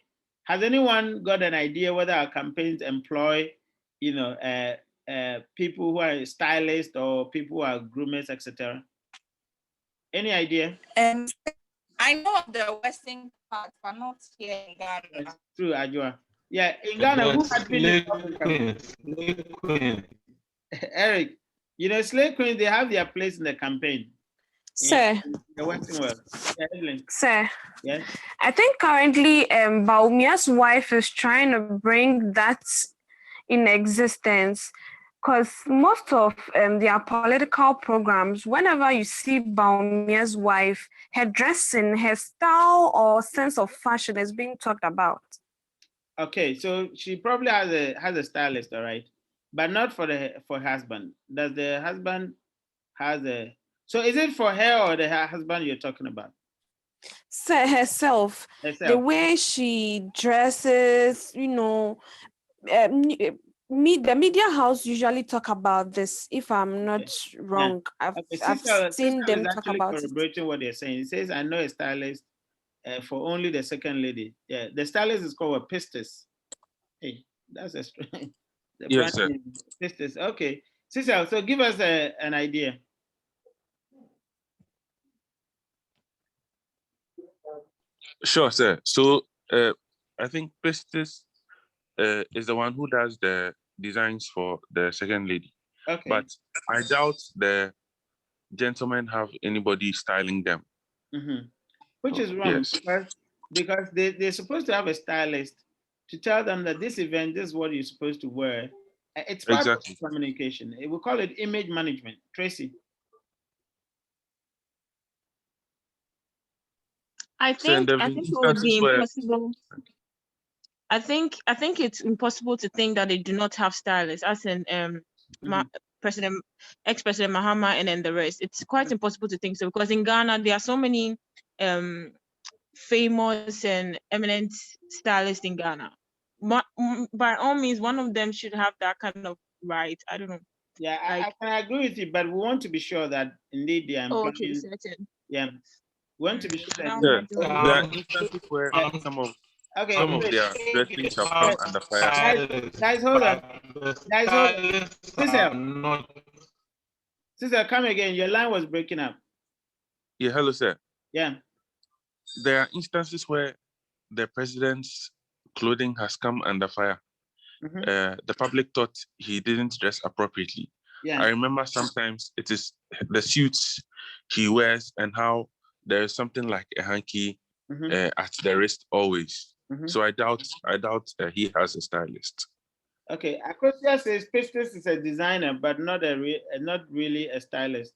Has anyone got an idea whether our campaigns employ, people who are stylists or people who are groomers, etc.? Any idea? I know of the Western part, but not here in Ghana. That's true, Ajua. Yeah, in Ghana, who had been Eric, slave queens, they have their place in the campaign. Sir. In the Western world. Yeah, Evelyn. Sir. Yes. I think currently Baumia's wife is trying to bring that in existence, because most of their political programs, whenever you see Baumia's wife, her dressing, her style or sense of fashion is being talked about. Okay, so she probably has a stylist, all right, but not for her husband. Does the husband has a? So is it for her or her husband you're talking about? So herself, the way she dresses, the media house usually talk about this. If I'm not wrong, yeah. I've seen them talk about it. Corroborating what they're saying. It says, "I know a stylist for only the second lady." Yeah, the stylist is called a pistis. Hey, that's a strange. The yes, sir. Pistis. Okay, Cecil. So give us an idea. Sure, sir. So I think Pistis is the one who does the designs for the second lady. Okay. But I doubt the gentlemen have anybody styling them. Mm-hmm. Which is wrong, yes. because they're supposed to have a stylist to tell them that this event, this is what you're supposed to wear. It's part of communication. We call it image management. Tracy. I think it would be impossible. I think it's impossible to think that they do not have stylists, as in ex-President Mahama and then the rest. It's quite impossible to think so, because in Ghana there are so many famous and eminent stylists in Ghana. By all means, one of them should have that kind of right. I don't know. Yeah, I can agree with you, but we want to be sure that indeed they are employing. Okay, certain. Yeah, we want to be sure that there are instances where some of their dressings have come under fire. Guys, hold on. Sister, come again. Your line was breaking up. Yeah, hello, sir. Yeah. There are instances where the president's clothing has come under fire. Mm-hmm. The public thought he didn't dress appropriately. Yeah. I remember sometimes it is the suits he wears and how there is something like a hanky at the wrist always. Mm-hmm. So I doubt he has a stylist. Okay, Akosia says Pistis is a designer, but not really a stylist.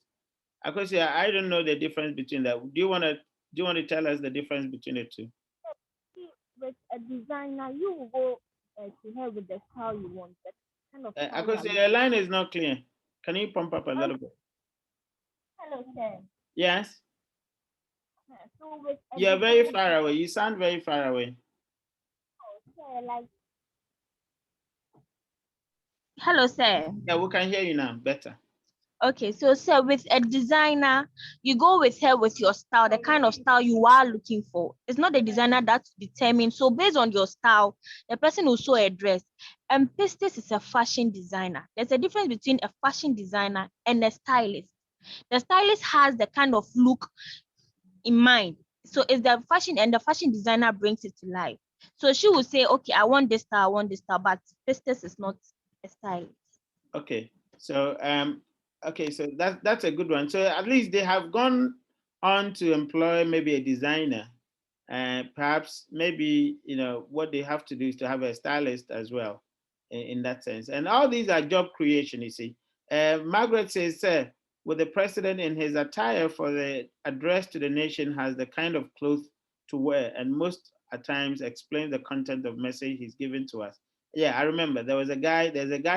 Akosia, I don't know the difference between that. Do you want to tell us the difference between the two? With a designer, you will go to her with the style you want. That kind of. Akosia, your line is not clear. Can you pump up a little bit? Hello, sir. Yes. So with you're very far away. You sound very far away. Oh, sir, hello, sir. Yeah, we can hear you now better. Okay, so sir, with a designer, you go with her with your style, the kind of style you are looking for. It's not the designer that determines. So based on your style, the person will sew a dress. And Pistis is a fashion designer. There's a difference between a fashion designer and a stylist. The stylist has the kind of look in mind. So it's the fashion, and the fashion designer brings it to life. So she will say, okay, I want this style, but Pistis is not a stylist. Okay, so so that's a good one. So at least they have gone on to employ maybe a designer, and perhaps maybe what they have to do is to have a stylist as well, in that sense. And all these are job creation. You see, Margaret says, "Sir, with the president in his attire for the address to the nation has the kind of clothes to wear, and most at times explains the content of message he's given to us." Yeah, I remember there's a guy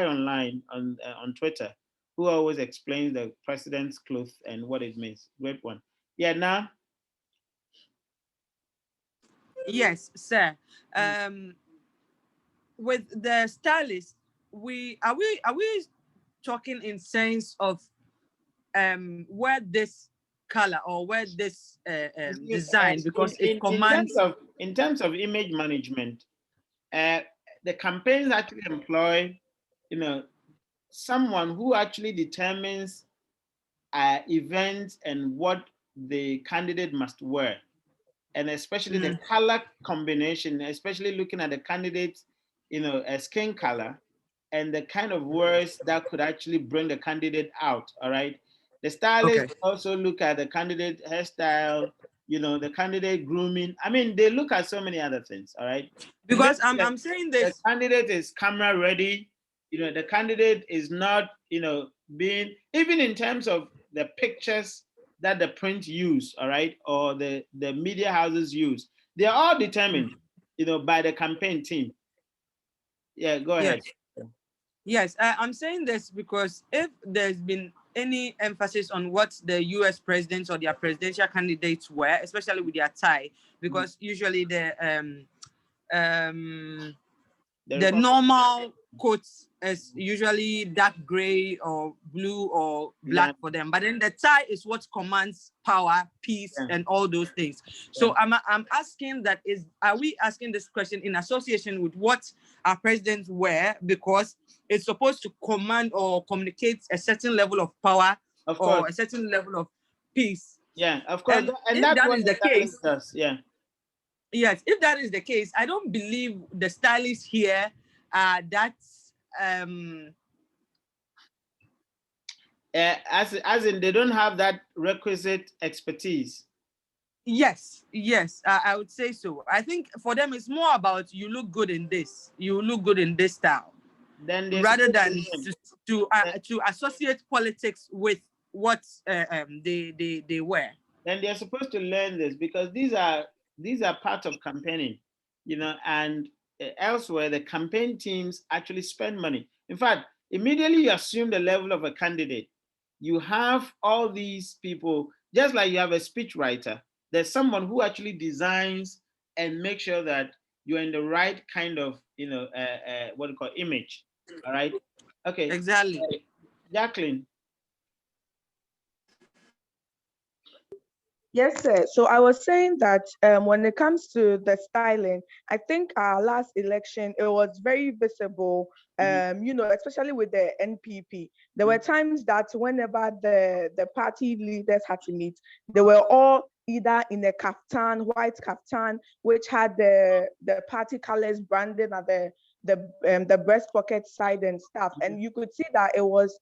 online on Twitter who always explains the president's clothes and what it means. Great one. Yeah, now. Yes, sir. With the stylist, are we talking in sense of where this color or wear this design because it commands. In terms of image management, the campaigns actually employ, someone who actually determines events and what the candidate must wear, and especially the color combination, especially looking at the candidate's, skin color and the kind of words that could actually bring the candidate out. All right. The stylists also look at the candidate hairstyle, the candidate grooming. I mean, they look at so many other things. All right. Because I'm saying this. The candidate is camera ready. The candidate is not, being, even in terms of the pictures that the print use, all right, or the media houses use. They're all determined, by the campaign team. Yeah, go ahead. Yes, I'm saying this because if there's been any emphasis on what the US presidents or their presidential candidates wear, especially with their tie, because usually the normal coats is usually dark gray or blue or black for them, but then the tie is what commands power, peace, and all those things. So I'm asking that are we asking this question in association with what our presidents wear, because it's supposed to command or communicate a certain level of power or a certain level of peace. Yeah, of course. And that's that what is the case. Does. Yeah. Yes, if that is the case, I don't believe the stylists here that's as in they don't have that requisite expertise. Yes, I would say so. I think for them it's more about you look good in this, you look good in this style, rather than to associate politics with what they wear. Then they're supposed to learn this, because these are part of campaigning, and elsewhere the campaign teams actually spend money. In fact, immediately you assume the level of a candidate, you have all these people, just like you have a speech writer. There's someone who actually designs and makes sure that you're in the right kind of, what do you call image. All right. Okay. Exactly. Jacqueline. Yes, sir. So I was saying that when it comes to the styling, I think our last election, it was very visible, especially with the NPP. There were times that whenever the party leaders had to meet, they were all either in a kaftan, white kaftan, which had the party colors branded at the breast pocket side and stuff. And you could see that it was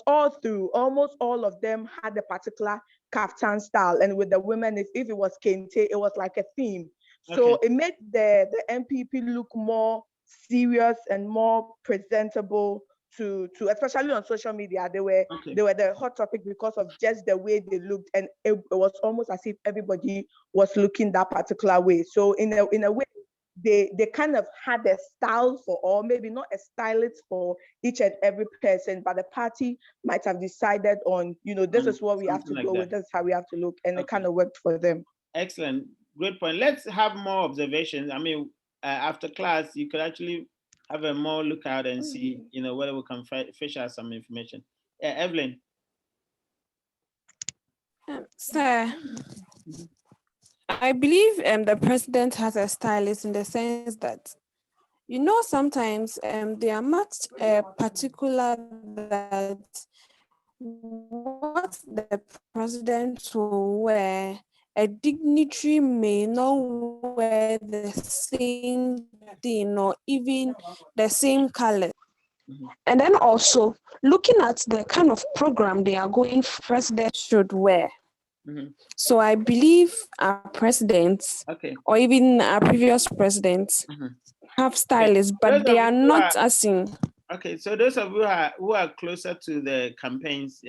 all through. Almost all of them had a particular kaftan style, and with the women, if it was kente, it was like a theme. So it made the NPP look more serious and more presentable to especially on social media. They were the hot topic because of just the way they looked, and it was almost as if everybody was looking that particular way. So in a way, they kind of had a style for all, maybe not a stylist for each and every person, but the party might have decided on, this is what we have to go with, this is how we have to look, and it kind of worked for them. Excellent. Great point. Let's have more observations. I mean, after class, you could actually have a more look out and see, whether we can fish out some information. Evelyn. Sir, I believe the president has a stylist in the sense that, sometimes they are much particular that what the president will wear, a dignitary may not wear the same thing or even the same color. And then also looking at the kind of program they are going, president should wear. So I believe our presidents, or even our previous presidents, have stylists, but they are not as in. Okay, so those of you who are closer to the campaigns,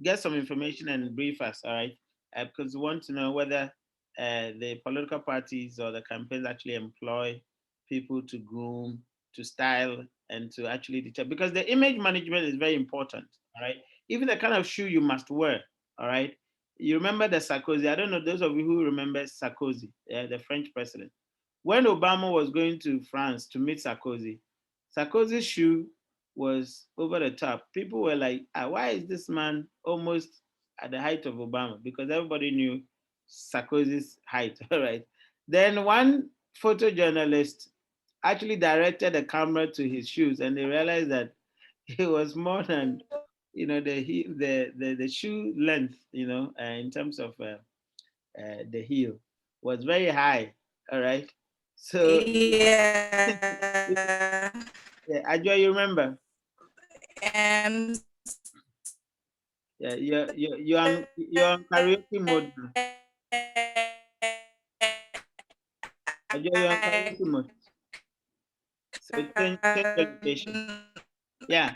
get some information and brief us, all right? Because we want to know whether the political parties or the campaigns actually employ people to groom, to style, and to actually determine. Because the image management is very important, all right? Even the kind of shoe you must wear, all right? You remember the Sarkozy, I don't know, those of you who remember Sarkozy, the French president. When Obama was going to France to meet Sarkozy, Sarkozy's shoe was over the top. People were like, why is this man almost at the height of Obama, because everybody knew Sarkozy's height, all right? Then one photojournalist actually directed the camera to his shoes, and they realized that it was more than, the shoe length, in terms of the heel was very high, all right? So, Yeah. yeah, Ajo, you remember? And Yeah, you're on karaoke mode now. Ajo, you're on karaoke mode. So change the location. Yeah.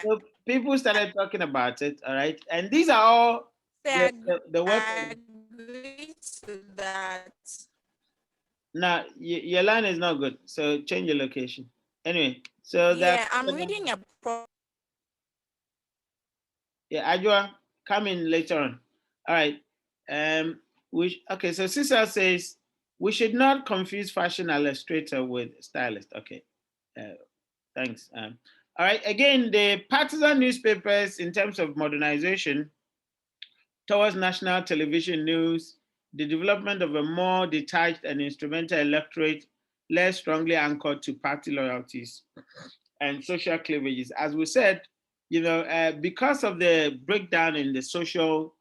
So people started talking about it, all right? And these are all the work. I agree to that. Now, your line is not good, so change your location. Anyway, so Yeah, I'm reading a yeah, Ajua, come in later on. All right. Okay, so Cecil says we should not confuse fashion illustrator with stylist. Okay. Thanks. All right. Again, the partisan newspapers in terms of modernization towards national television news, the development of a more detached and instrumental electorate, less strongly anchored to party loyalties and social cleavages. As we said, because of the breakdown in the social,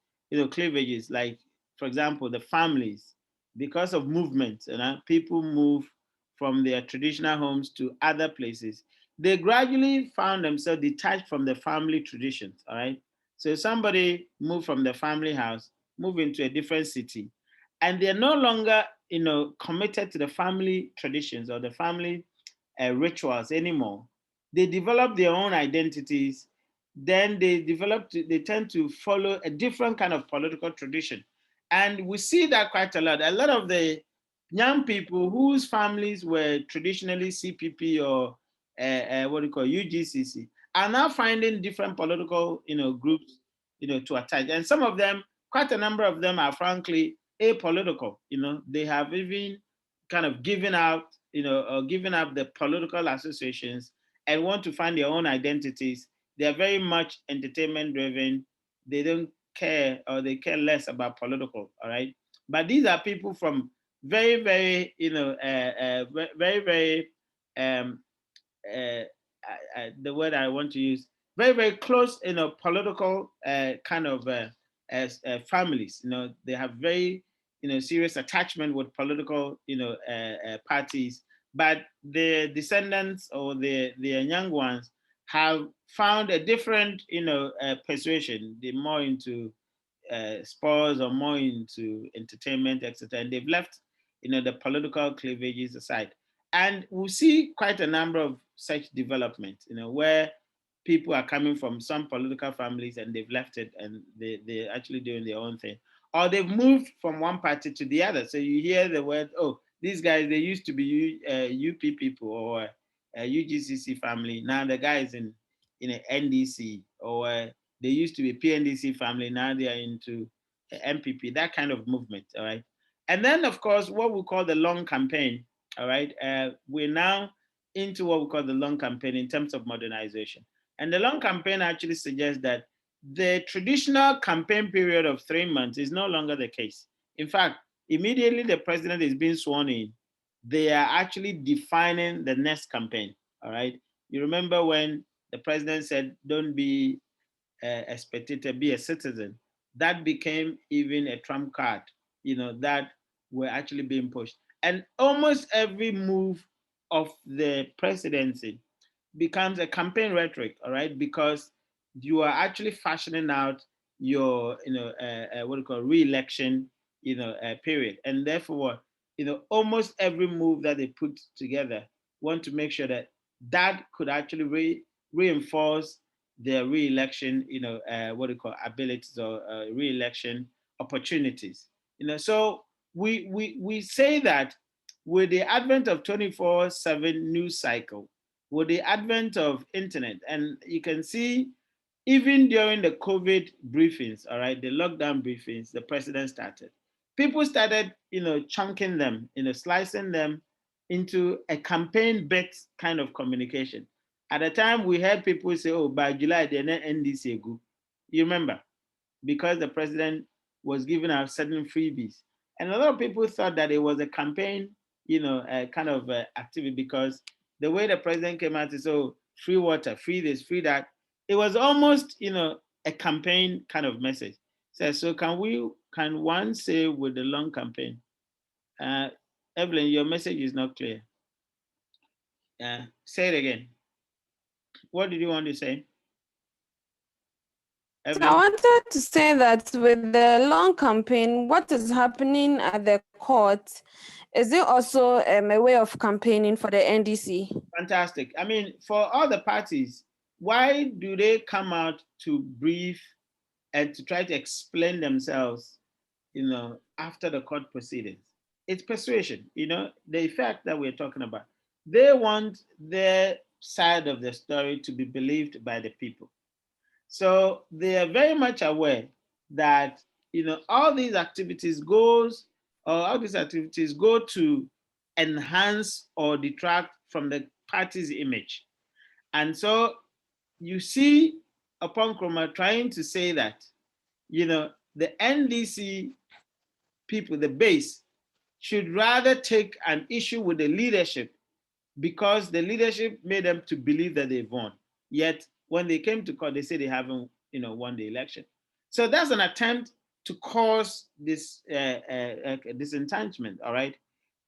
cleavages, like, for example, the families, because of movement, people move from their traditional homes to other places. They gradually found themselves detached from the family traditions, all right? So somebody moved from the family house, move into a different city, and they're no longer, committed to the family traditions or the family rituals anymore. They develop their own identities. Then they tend to follow a different kind of political tradition. And we see that quite a lot. A lot of the young people whose families were traditionally CPP or what do you call UGCC are now finding different political, groups, to attach. And some of them, quite a number of them are frankly apolitical. They have even kind of given out, or given up the political associations and want to find their own identities. They're very much entertainment driven. They don't care, or they care less about political, all right? But these are people from very, very, very, very, um, the word I want to use, very, very close, political kind of families. They have very, serious attachment with political, parties. But the descendants or the young ones have found a different, persuasion. They're more into sports or more into entertainment, etc. And they've left, the political cleavages aside. And we see quite a number of such developments, where people are coming from some political families and they've left it and they're actually doing their own thing. Or they've moved from one party to the other. So you hear the word, oh, these guys, they used to be UP people or UGCC family. Now the guy is in NDC, or they used to be PNDC family. Now they are into MPP, that kind of movement. All right. And then, of course, what we call the long campaign. All right. We're now into what we call the long campaign in terms of modernization. And the long campaign actually suggests that the traditional campaign period of 3 months is no longer the case. In fact, immediately the president is being sworn in, they are actually defining the next campaign. All right. You remember when the president said, don't be a spectator, be a citizen. That became even a trump card, that were actually being pushed. And almost every move of the presidency becomes a campaign rhetoric, all right? Because you are actually fashioning out your, what do you call re-election, period. And therefore, almost every move that they put together want to make sure that that could actually reinforce their re-election, what do you call abilities or re-election opportunities. So we say that with the advent of 24/7 news cycle, with the advent of internet, and you can see even during the COVID briefings, all right, the lockdown briefings, the president started. People started, chunking them, slicing them into a campaign-based kind of communication. At the time, we heard people say, "Oh, by July, they're not NDC group." You remember, because the president was giving out certain freebies. And a lot of people thought that it was a campaign, kind of activity, because the way the president came out is, oh, free water, free this, free that. It was almost, a campaign kind of message. So can one say with the long campaign? Evelyn, your message is not clear. Say it again. What did you want to say? Evelyn? I wanted to say that with the long campaign, what is happening at the court, is it also a way of campaigning for the NDC? Fantastic. I mean, for all the parties, why do they come out to brief and to try to explain themselves, after the court proceedings? It's persuasion, the effect that we're talking about. They want their side of the story to be believed by the people. So they are very much aware that, all these activities go to enhance or detract from the party's image. And so you see upon Nkrumah trying to say that, the NDC people, the base, should rather take an issue with the leadership, because the leadership made them to believe that they've won. Yet when they came to court, they say they haven't, won the election. So that's an attempt to cause this disentanglement, all right,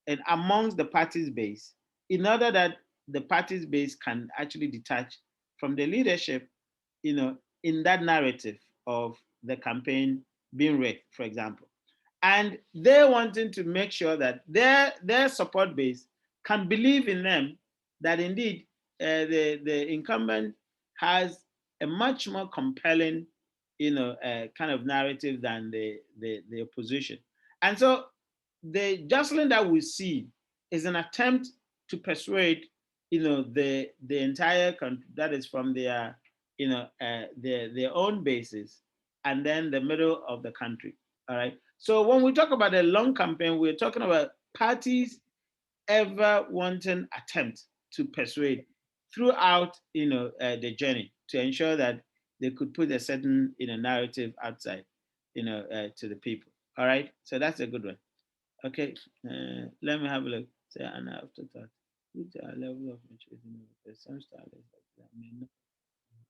and amongst the party's base, in order that the party's base can actually detach from the leadership, in that narrative of the campaign being rigged, for example. And they're wanting to make sure that their support base can believe in them, that indeed the incumbent has a much more compelling, kind of narrative than the opposition. And so the jostling that we see is an attempt to persuade, the entire country, that is from their, their own bases, and then the middle of the country. All right. So when we talk about a long campaign, we're talking about parties ever wanting attempt to persuade throughout, the journey, to ensure that they could put a certain, narrative outside, to the people. All right. So that's a good one. Okay. Let me have a look. Say an afterthought. Which are level of maturity, some stylists that may not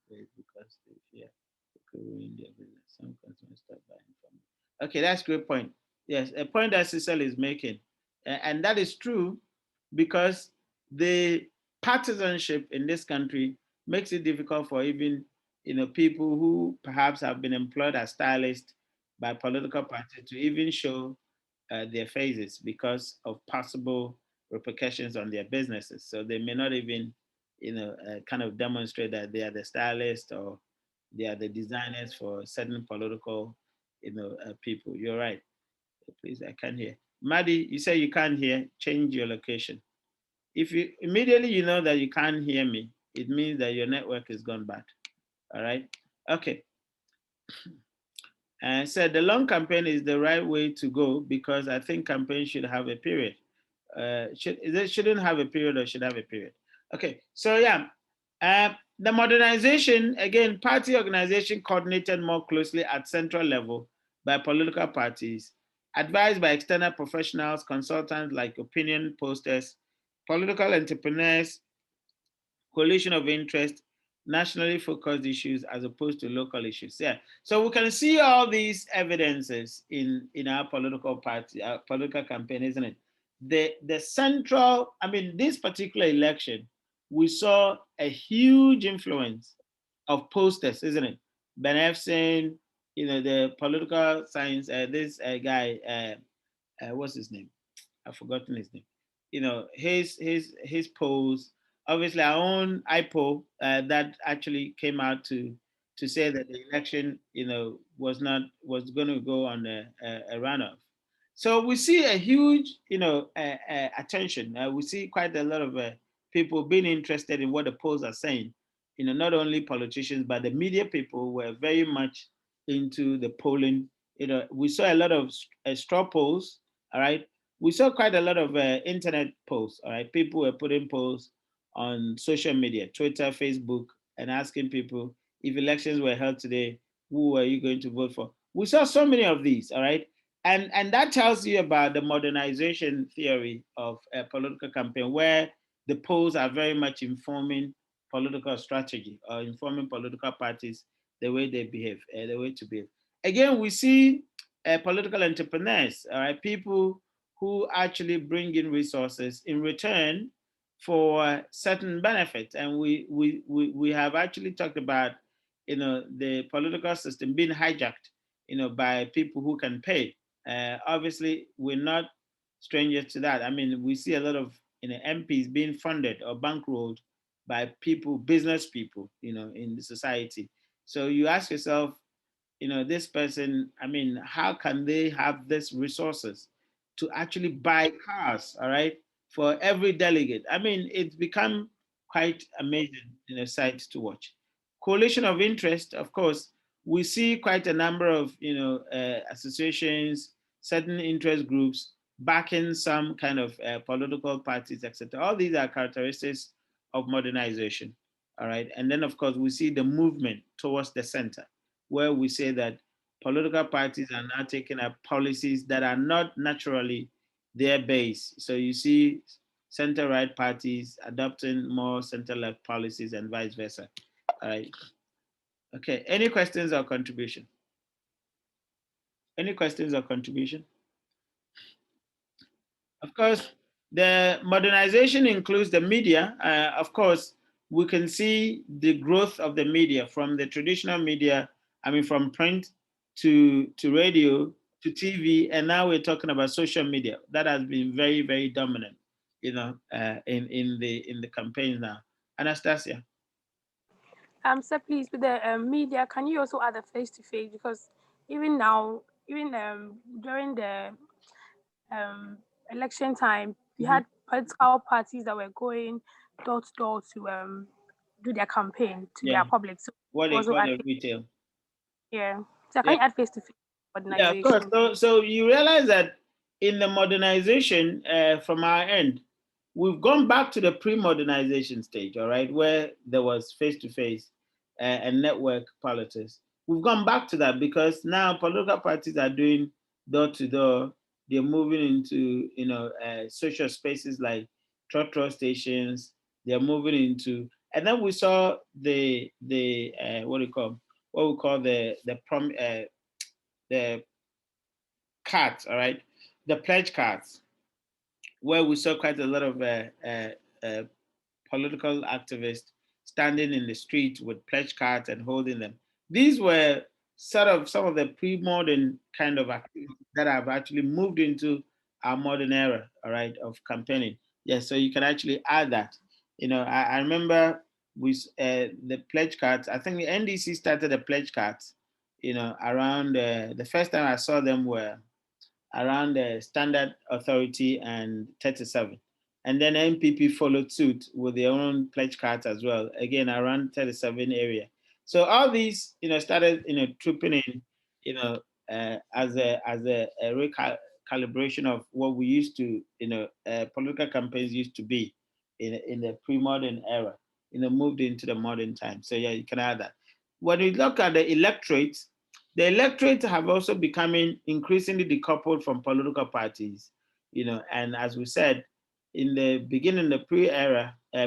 because they fear they could ruin their business. Some customers stop buying from them. Okay, that's a great point. Yes, a point that Cecil is making. And that is true, because the partisanship in this country makes it difficult for even, people who perhaps have been employed as stylists by political parties to even show their faces, because of possible repercussions on their businesses. So they may not even, kind of demonstrate that they are the stylists or they are the designers for certain political, people. You're right. Please, I can't hear. Maddie, you say you can't hear. Change your location. If you immediately know that you can't hear me, it means that your network has gone bad. All right. Okay. And so the long campaign is the right way to go, because I think campaign should have a period. Shouldn't have a period, or should have a period. Okay, so yeah, the modernization, again, party organization coordinated more closely at central level by political parties, advised by external professionals, consultants like opinion posters, political entrepreneurs, coalition of interest, nationally focused issues as opposed to local issues. Yeah. So we can see all these evidences in our political party, our political campaign, isn't it? The central, I mean, this particular election, we saw a huge influence of posters, isn't it? Ben Efson, the political science, this guy, what's his name? I've forgotten his name. His polls, obviously our own IPO that actually came out to say that the election, was going to go on a runoff. So we see a huge, attention. We see quite a lot of people being interested in what the polls are saying. Not only politicians, but the media people were very much into the polling. We saw a lot of straw polls. All right. We saw quite a lot of internet posts. All right. People were putting polls on social media, Twitter, Facebook, and asking people, if elections were held today, who are you going to vote for? We saw so many of these, all right? And that tells you about the modernization theory of a political campaign, where the polls are very much informing political strategy or informing political parties the way they behave, the way to behave. Again, we see political entrepreneurs, all right, people who actually bring in resources in return for certain benefits. And we have actually talked about, the political system being hijacked, by people who can pay. Obviously, we're not strangers to that. I mean, we see a lot of MPs being funded or bankrolled by people, business people, in the society. So you ask yourself, this person, I mean, how can they have these resources to actually buy cars, all right, for every delegate? I mean, it's become quite amazing, sight to watch. Coalition of interest, of course, we see quite a number of, associations, certain interest groups backing some kind of political parties, etc. All these are characteristics of modernization, all right? And then, of course, we see the movement towards the center, where we say that political parties are now taking up policies that are not naturally their base. So you see center-right parties adopting more center-left policies and vice versa. All right. Okay, any questions or contribution? Any questions or contribution? Of course, the modernization includes the media. Of course, we can see the growth of the media from the traditional media, I mean, from print to radio to TV, and now we're talking about social media. That has been very, very dominant, in the campaign now. Anastasia. Sir, please, with the media, can you also add a face-to-face? Because even now, even during the election time, we had political parties that were going door to door to do their campaign to their public. So what they call the retail. Yeah. So can you add face-to-face modernization? Yeah, of course. So you realize that in the modernization from our end, we've gone back to the pre-modernization stage, all right, where there was face-to-face and network politics. We've gone back to that because now political parties are doing door-to-door. They're moving into, social spaces like trotro stations. They're moving into, and then we saw the what we call the cards, all right, the pledge cards, where we saw quite a lot of political activists standing in the street with pledge cards and holding them. These were sort of some of the pre-modern kind of activities that have actually moved into our modern era, all right, of campaigning. Yes, so you can actually add that. I remember with the pledge cards, I think the NDC started the pledge cards, around the first time I saw them were around the Standard Authority and 37. And then MPP followed suit with their own pledge cards as well, again, around 37 area. So all these, started, trooping in, as a recalibration of what we used to, political campaigns used to be in the pre-modern era, moved into the modern time. So yeah, you can add that. When we look at the electorates, the electorate have also becoming increasingly decoupled from political parties, and as we said, in the beginning, the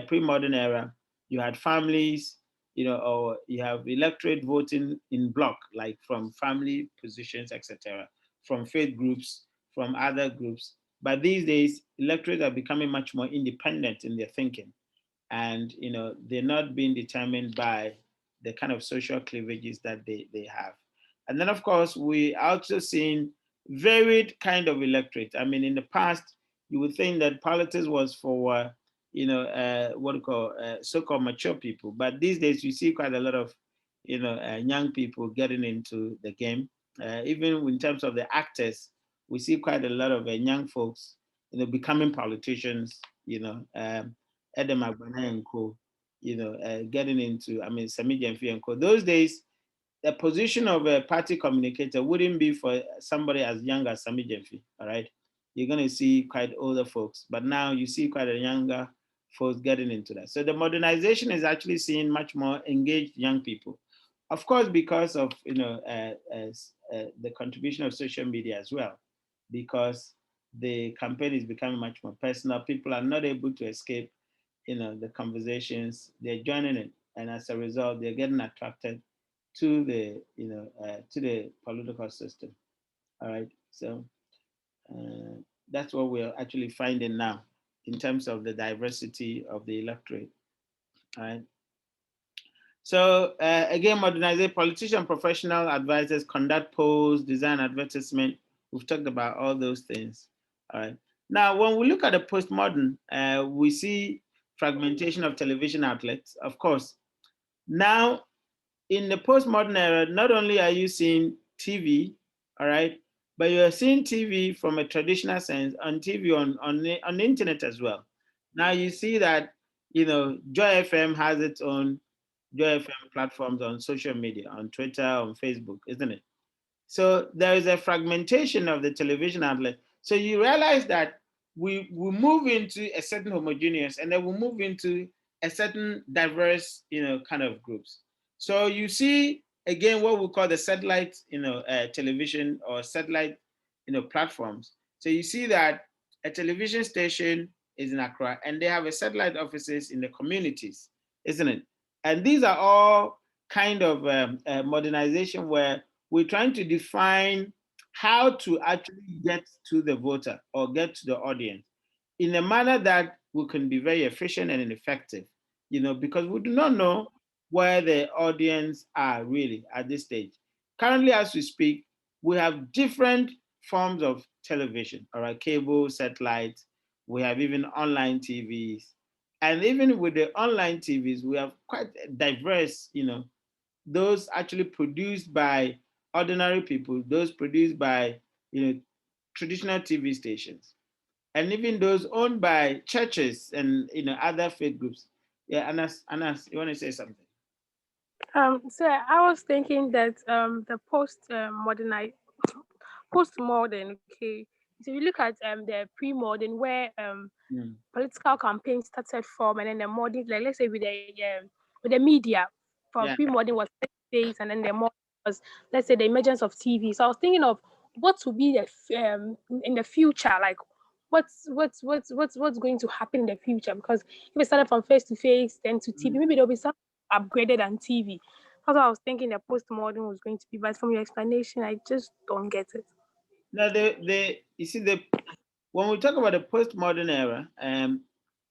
pre-modern era, you had families, or you have electorate voting in block, like from family positions, etc., from faith groups, from other groups. But these days, electorates are becoming much more independent in their thinking, and they're not being determined by the kind of social cleavages that they have. And then, of course, we also seen varied kind of electorate. I mean, in the past, you would think that politics was for, what we call so-called mature people. But these days, you see quite a lot of, young people getting into the game. Even in terms of the actors, we see quite a lot of young folks, becoming politicians. Edem Agbana and co, getting into, I mean, Sami Jemfi and co. Those days, the position of a party communicator wouldn't be for somebody as young as Sami Jemfi, all right? You're going to see quite older folks, but now you see quite a younger folks getting into that. So the modernization is actually seeing much more engaged young people Of course, because of the contribution of social media as well, because the campaign is becoming much more personal. People are not able to escape, the conversations. They're joining it, and as a result, they're getting attracted to the to the political system. All right, so that's what we're actually finding now in terms of the diversity of the electorate. All right. So again, modernization, politician, professional advisors conduct polls, design advertisement. We've talked about all those things. All right. Now, when we look at the postmodern, we see fragmentation of television outlets. Of course, now in the postmodern era, not only are you seeing TV, all right, but you're seeing TV from a traditional sense on TV on the internet as well. Now you see that, Joy FM has its own Joy FM platforms on social media, on Twitter, on Facebook, isn't it? So there is a fragmentation of the television outlet. So you realize that we move into a certain homogeneous, and then we move into a certain diverse, kind of groups. So you see again what we call the satellite, television or satellite, platforms. So you see that a television station is in Accra, and they have a satellite offices in the communities, isn't it? And these are all kind of modernization where we're trying to define how to actually get to the voter or get to the audience in a manner that we can be very efficient and effective, because we do not know where the audience are really at this stage. Currently, as we speak, we have different forms of television, all right, cable, satellite, we have even online TVs. And even with the online TVs, we have quite diverse, those actually produced by ordinary people, those produced by traditional TV stations, and even those owned by churches and other faith groups. Yeah, Anas, you want to say something? So I was thinking that the postmodern, okay. So you look at the pre-modern where political campaigns started from, and then the modern, like let's say with the media, from pre-modern was face, and then the modern was, let's say, the emergence of TV. So I was thinking of what will be the in the future, like what's going to happen in the future, because if it started from face to face then to TV, maybe there'll be some upgraded than TV. That's what I was thinking the postmodern was going to be, but from your explanation, I just don't get it. Now, you see, when we talk about the postmodern era,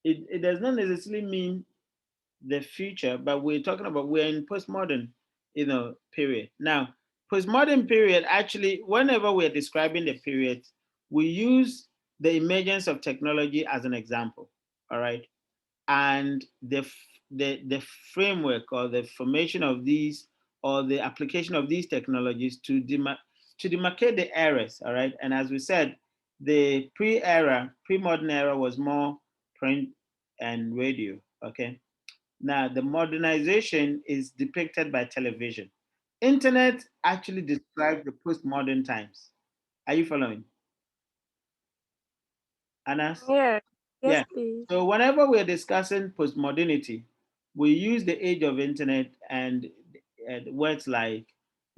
it does not necessarily mean the future, but we're in postmodern, period. Now, postmodern period, actually, whenever we're describing the period, we use the emergence of technology as an example, all right? And the framework or the formation of these or the application of these technologies to demarcate the eras, all right? And as we said, the pre-modern era was more print and radio, okay? Now, the modernization is depicted by television. Internet actually describes the postmodern times. Are you following? Anas? Yeah. Yes, Yeah. please. So whenever we're discussing postmodernity, we use the age of internet and words like,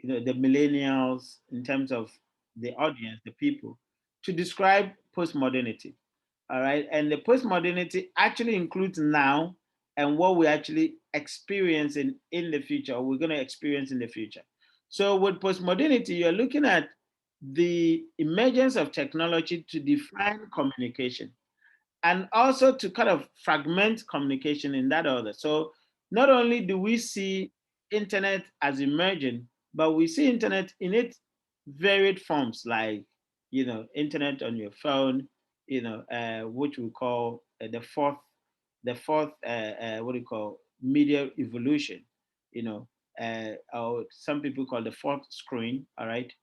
the millennials in terms of the audience, the people, to describe postmodernity. All right. And the postmodernity actually includes now and what we're actually experiencing in the future, or we're going to experience in the future. So with postmodernity, you're looking at the emergence of technology to define communication and also to kind of fragment communication in that order. So not only do we see internet as emerging, but we see internet in its varied forms, like, internet on your phone, which we call the fourth, what do you call, media evolution, or some people call the fourth screen, all right,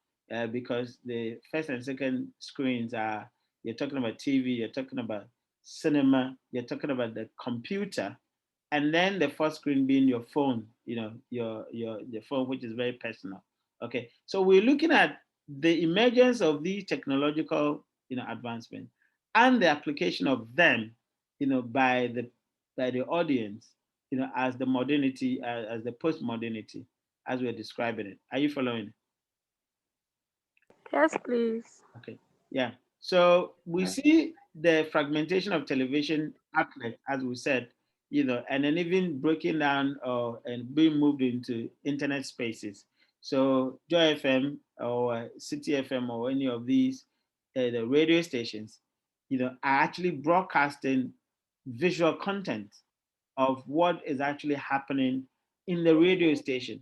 because the first and second screens are, you're talking about TV, you're talking about cinema, you're talking about the computer, and then the first screen being your phone, your phone, which is very personal. Okay, so we're looking at the emergence of these technological, advancement and the application of them, by the audience, as the modernity, as the post-modernity. as we're describing it. Are you following? Yes, please. Okay, yeah. So we see the fragmentation of television outlets, as we said, and then even breaking down and being moved into internet spaces. So Joy FM or City FM or any of these, the radio stations, are actually broadcasting visual content of what is actually happening in the radio station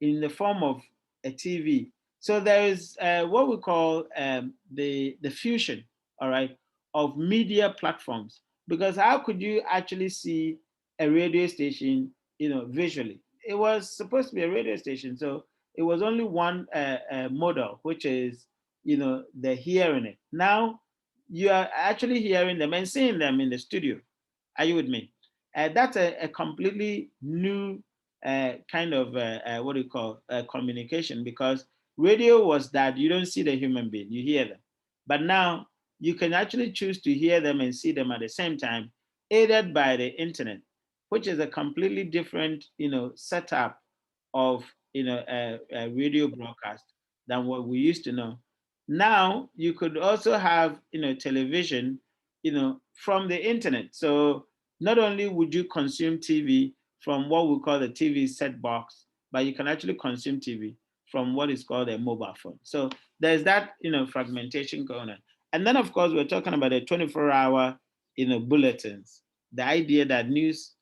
in the form of a TV. So there is what we call the fusion, all right, of media platforms. Because how could you actually see a radio station, visually? It was supposed to be a radio station, so it was only one model, which is, the hearing it. Now you are actually hearing them and seeing them in the studio. Are you with me? That's a completely new kind of what do you call communication, because radio was that you don't see the human being, you hear them. But now you can actually choose to hear them and see them at the same time, aided by the internet, which is a completely different, setup of, a radio broadcast than what we used to know. Now you could also have, television, from the internet. So not only would you consume TV from what we call the TV set box, but you can actually consume TV from what is called a mobile phone. So there's that, fragmentation going on. And then of course, we're talking about the 24-hour, bulletins. The idea that news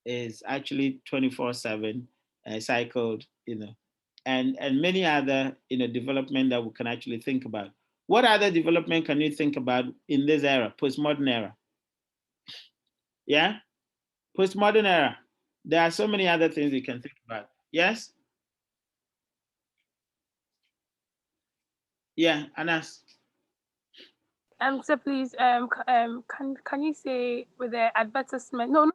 is actually 24/7 cycled, and many other, development that we can actually think about. What other development can you think about in this era, postmodern era? Yeah, postmodern era. There are so many other things you can think about. Yes. Yeah, Anas. So please, can you say with the advertisement? No,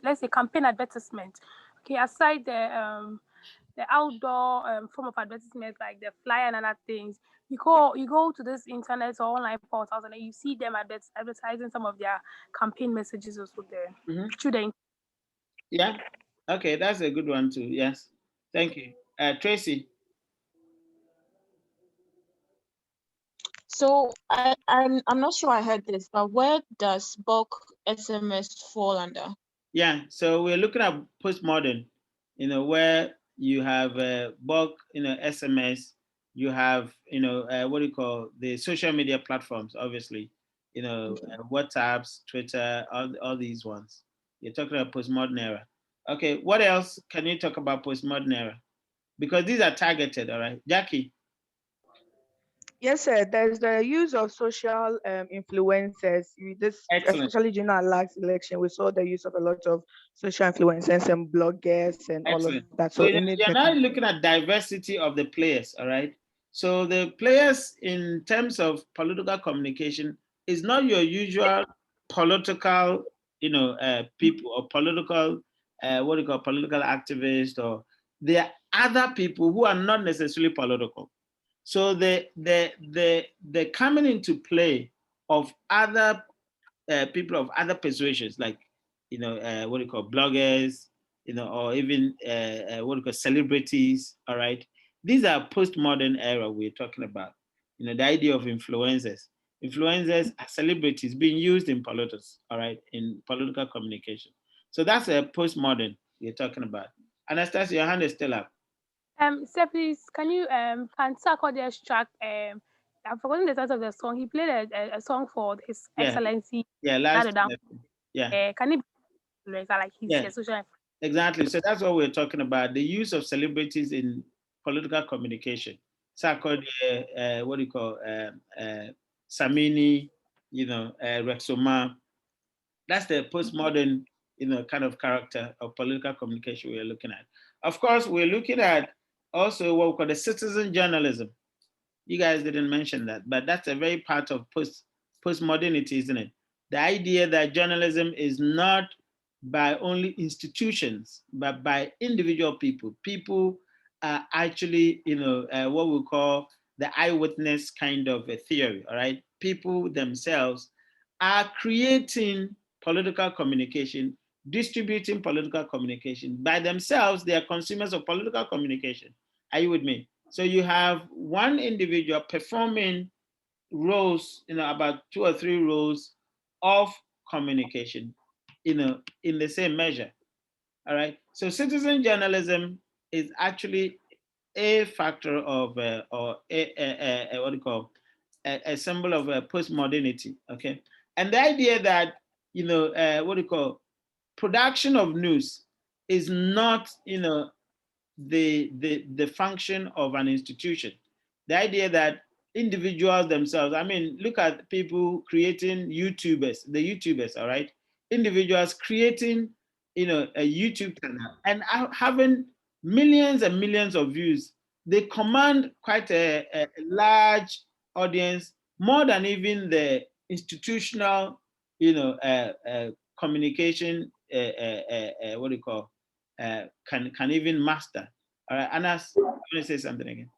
let's say campaign advertisement. Okay, aside the outdoor form of advertisement like the flyer and other things, you go to this internet or online portals and you see them advertising some of their campaign messages also there. Yeah. Okay, that's a good one too. Yes. Thank you, Tracy. So I'm not sure I heard this, but where does bulk SMS fall under? Yeah, so we're looking at postmodern, where you have bulk, SMS, you have, what do you call the social media platforms, obviously, WhatsApps, Twitter, all these ones. You're talking about postmodern era. Okay, what else can you talk about postmodern era? Because these are targeted, all right. Jackie. Yes, sir. There's the use of social influencers. Especially during our last election, we saw the use of a lot of social influencers and bloggers and all of that. So you're now looking at diversity of the players, all right? So the players in terms of political communication is not your usual political, people or political, what do you call political activists, or there are other people who are not necessarily political. So the coming into play of other people of other persuasions, like what do you call bloggers, or even what do you call celebrities. All right, these are postmodern era we're talking about. The idea of influencers. Influencers are celebrities being used in politics. All right, in political communication. So that's a postmodern we're talking about. Anastasia, your hand is still up. Sir, please, can you can Sarkodie track I've forgotten the title of the song. He played a song for His Excellency. Yeah, can it be like his social? Exactly. So that's what we're talking about. The use of celebrities in political communication. Sarkodie, what do you call Samini, Rexoma. That's the postmodern, kind of character of political communication we're looking at. Of course, we're looking at also what we call the citizen journalism. You guys didn't mention that, but that's a very part of postmodernity, isn't it? The idea that journalism is not by only institutions, but by individual people. People are actually, what we call the eyewitness kind of a theory, all right? People themselves are creating political communication distributing political communication. By themselves, they are consumers of political communication. Are you with me? So you have one individual performing roles, about 2 or 3 roles of communication, in the same measure. All right. So citizen journalism is actually a factor of, or what do you call, a symbol of postmodernity. Okay. And the idea that, what do you call, production of news is not, the function of an institution. The idea that individuals themselves, I mean, look at people creating the YouTubers, all right? Individuals creating, a YouTube channel and having millions and millions of views. They command quite a large audience, more than even the institutional, communication, what do you call, can even master. All right, Anas, you want to say something again?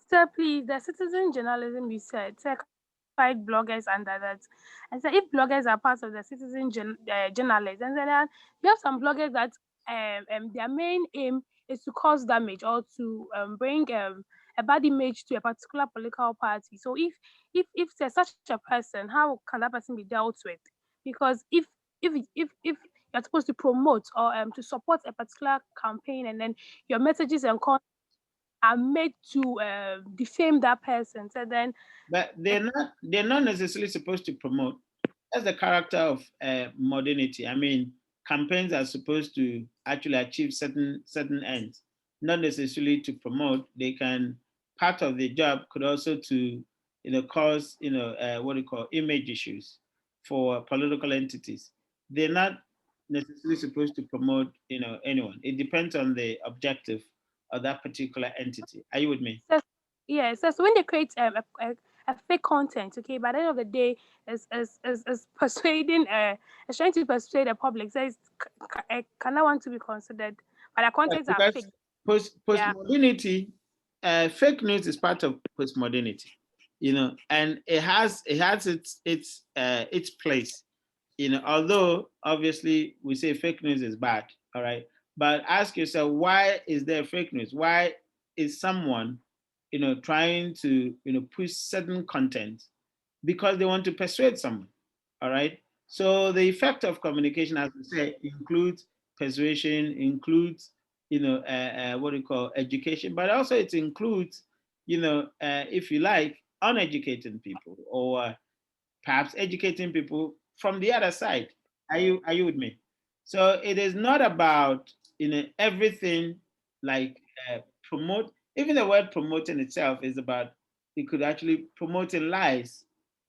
Sir, please, the citizen journalism you said, certified bloggers under that. And so if bloggers are part of the citizen journalism, and then you have some bloggers that their main aim is to cause damage or to bring a bad image to a particular political party. So if there's such a person, how can that person be dealt with? Because if you're supposed to promote or to support a particular campaign, and then your messages and content are made to defame that person, so then. But they're not necessarily supposed to promote. That's the character of modernity. I mean, campaigns are supposed to actually achieve certain ends, not necessarily to promote. They can, part of the job could also to, cause, what do you call, image issues for political entities. They're not necessarily supposed to promote, anyone. It depends on the objective of that particular entity. Are you with me? Yeah, so when they create a fake content, okay, by the end of the day, is persuading, is trying to persuade the public, says can I want to be considered, but the contents are fake. Postmodernity, fake news is part of postmodernity, and it has its place, although obviously we say fake news is bad, all right, but ask yourself, why is there fake news? Why is someone, trying to, push certain content because they want to persuade someone, all right? So the effect of communication, as we say, includes persuasion, includes, what do you call, education, but also it includes, if you like, uneducated people, or perhaps educating people from the other side. Are you with me? So it is not about, everything like promote. Even the word promoting itself is about, it could actually, promoting lies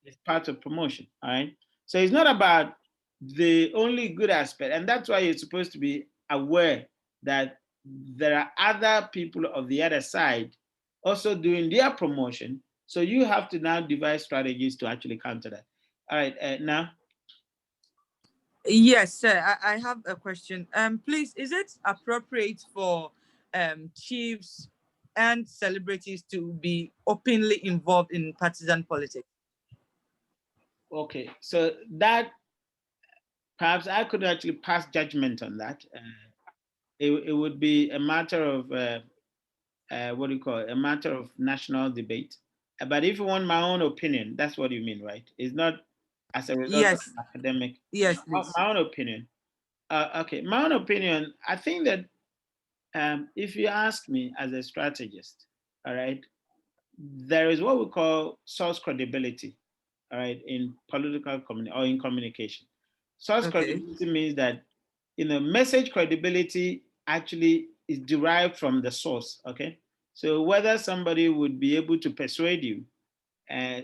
is part of promotion. All right. So it's not about the only good aspect, and that's why you're supposed to be aware that there are other people of the other side also doing their promotion. So you have to now devise strategies to actually counter that. All right, now. Yes, sir. I have a question. Please, is it appropriate for chiefs and celebrities to be openly involved in partisan politics? Okay, so that, perhaps I could actually pass judgment on that. It would be a matter of, what do you call it? A matter of national debate. But if you want my own opinion, that's what you mean, right? It's not as a result of academic. Yes, my own opinion. Okay, my own opinion, I think that if you ask me as a strategist, all right, there is what we call source credibility, all right, in political or in communication. Source credibility means that, message credibility actually is derived from the source, okay? So whether somebody would be able to persuade you,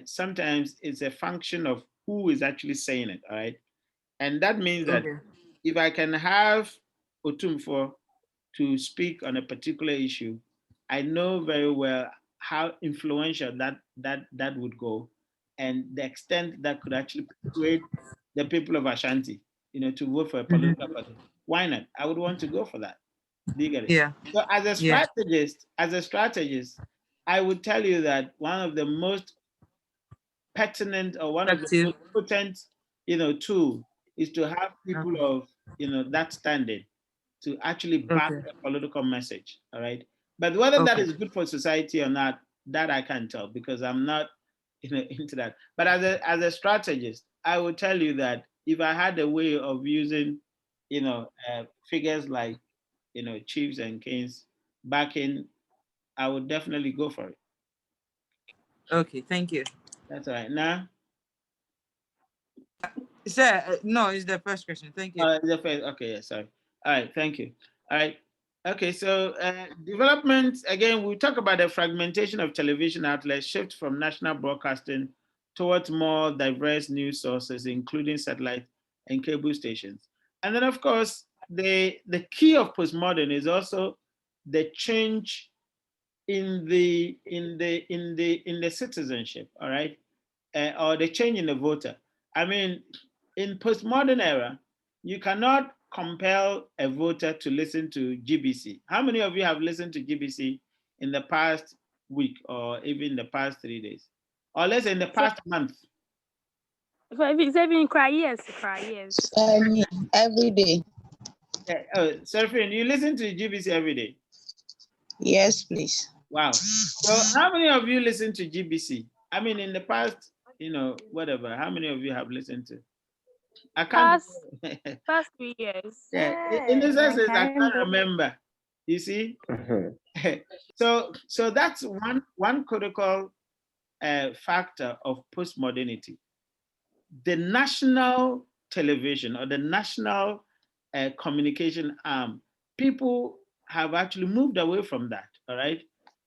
sometimes it's a function of who is actually saying it, all right? And that means that if I can have Otumfo to speak on a particular issue, I know very well how influential that would go, and the extent that could actually persuade the people of Ashanti, to vote for a political party. Why not? I would want to go for that. Do you get it? Yeah. So as a strategist, I would tell you that one of the most pertinent, or one of the most potent, tool is to have people of, that standing to actually back a political message. All right. But whether that is good for society or not, that I can't tell because I'm not into that. But as a strategist, I would tell you that if I had a way of using, figures like, chiefs and kings backing, I would definitely go for it. Okay, thank you. That's all right. Now, sir, no, it's the first question. Thank you. The first. Okay, yeah, sorry. All right, thank you. All right. Okay, so development, again, we talk about the fragmentation of television outlets, shift from national broadcasting towards more diverse news sources, including satellite and cable stations. And then, of course, the key of postmodern is also the change in the citizenship, all right, or the change in the voter. I mean, in postmodern era, you cannot compel a voter to listen to GBC. How many of you have listened to GBC in the past week or even the past 3 days? Or let's say in the past month? Cry yes. Every day. Serafin, you listen to GBC every day? Yes, please. Wow. So how many of you listen to GBC? I mean, in the past, whatever, how many of you have listened to? I can't. Past 3 years. Yeah, in the sense I can't remember. You see, so that's one critical factor of postmodernity. The national television or the national communication arm, people have actually moved away from that. All right.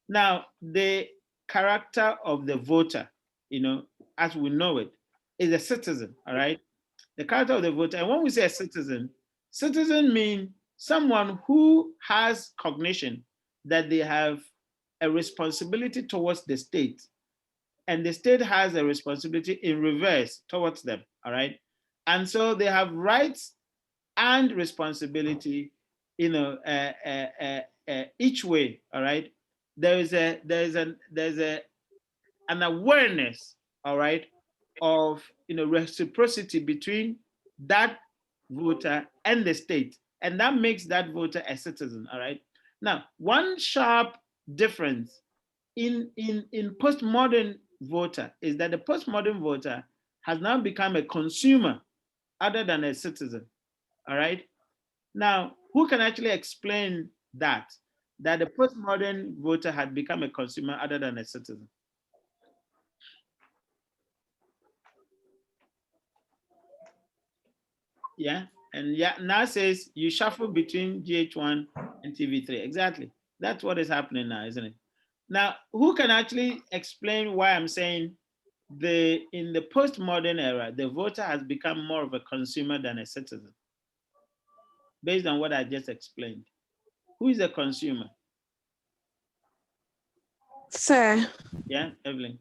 Now, the character of the voter, as we know it, is a citizen. All right. The character of the voter. And when we say a citizen means someone who has cognition that they have a responsibility towards the state, and the state has a responsibility in reverse towards them. All right. And so they have rights and responsibility, each way. All right. There's an awareness, all right, of reciprocity between that voter and the state, and that makes that voter a citizen. All right. Now, one sharp difference in postmodern voter is that the postmodern voter has now become a consumer other than a citizen. All right. Now, who can actually explain that the postmodern voter had become a consumer other than a citizen? Yeah, and yeah, now says you shuffle between GH1 and TV3. Exactly. That's what is happening now, isn't it? Now, who can actually explain why I'm saying in the postmodern era, the voter has become more of a consumer than a citizen? Based on what I just explained. Who is a consumer? Sir. Yeah, Evelyn.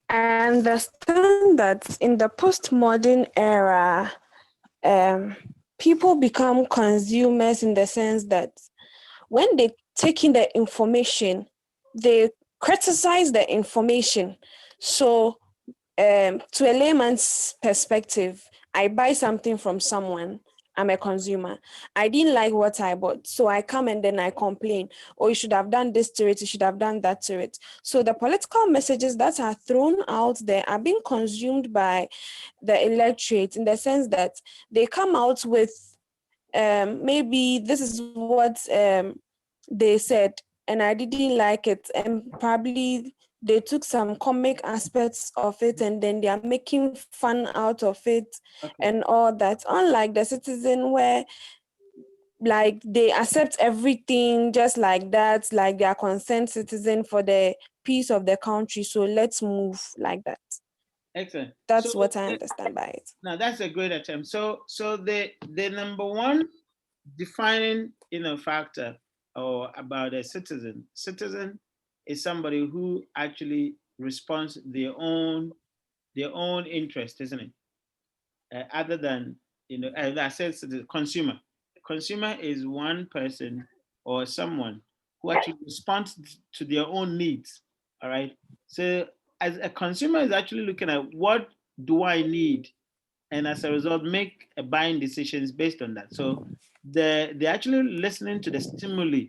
I understand that in the postmodern era, people become consumers in the sense that when they take in the information, they criticize the information. So to a layman's perspective, I buy something from someone, I'm a consumer. I didn't like what I bought, so I come and then I complain. Oh, you should have done this to it, you should have done that to it. So the political messages that are thrown out there are being consumed by the electorate in the sense that they come out with maybe this is what they said, and I didn't like it, and probably they took some comic aspects of it and then they are making fun out of it and all that. Unlike the citizen where like they accept everything just like that, like they are concerned citizen for the peace of the country. So let's move like that. Excellent. That's what I understand by it. Now that's a great attempt. So the number one defining factor or about a citizen is somebody who actually responds their own interest, isn't it? Other than as I said, the consumer is one person or someone who actually responds to their own needs. All right. So as a consumer is actually looking at what do I need, and as a result, make a buying decisions based on that. So they're actually listening to the stimuli,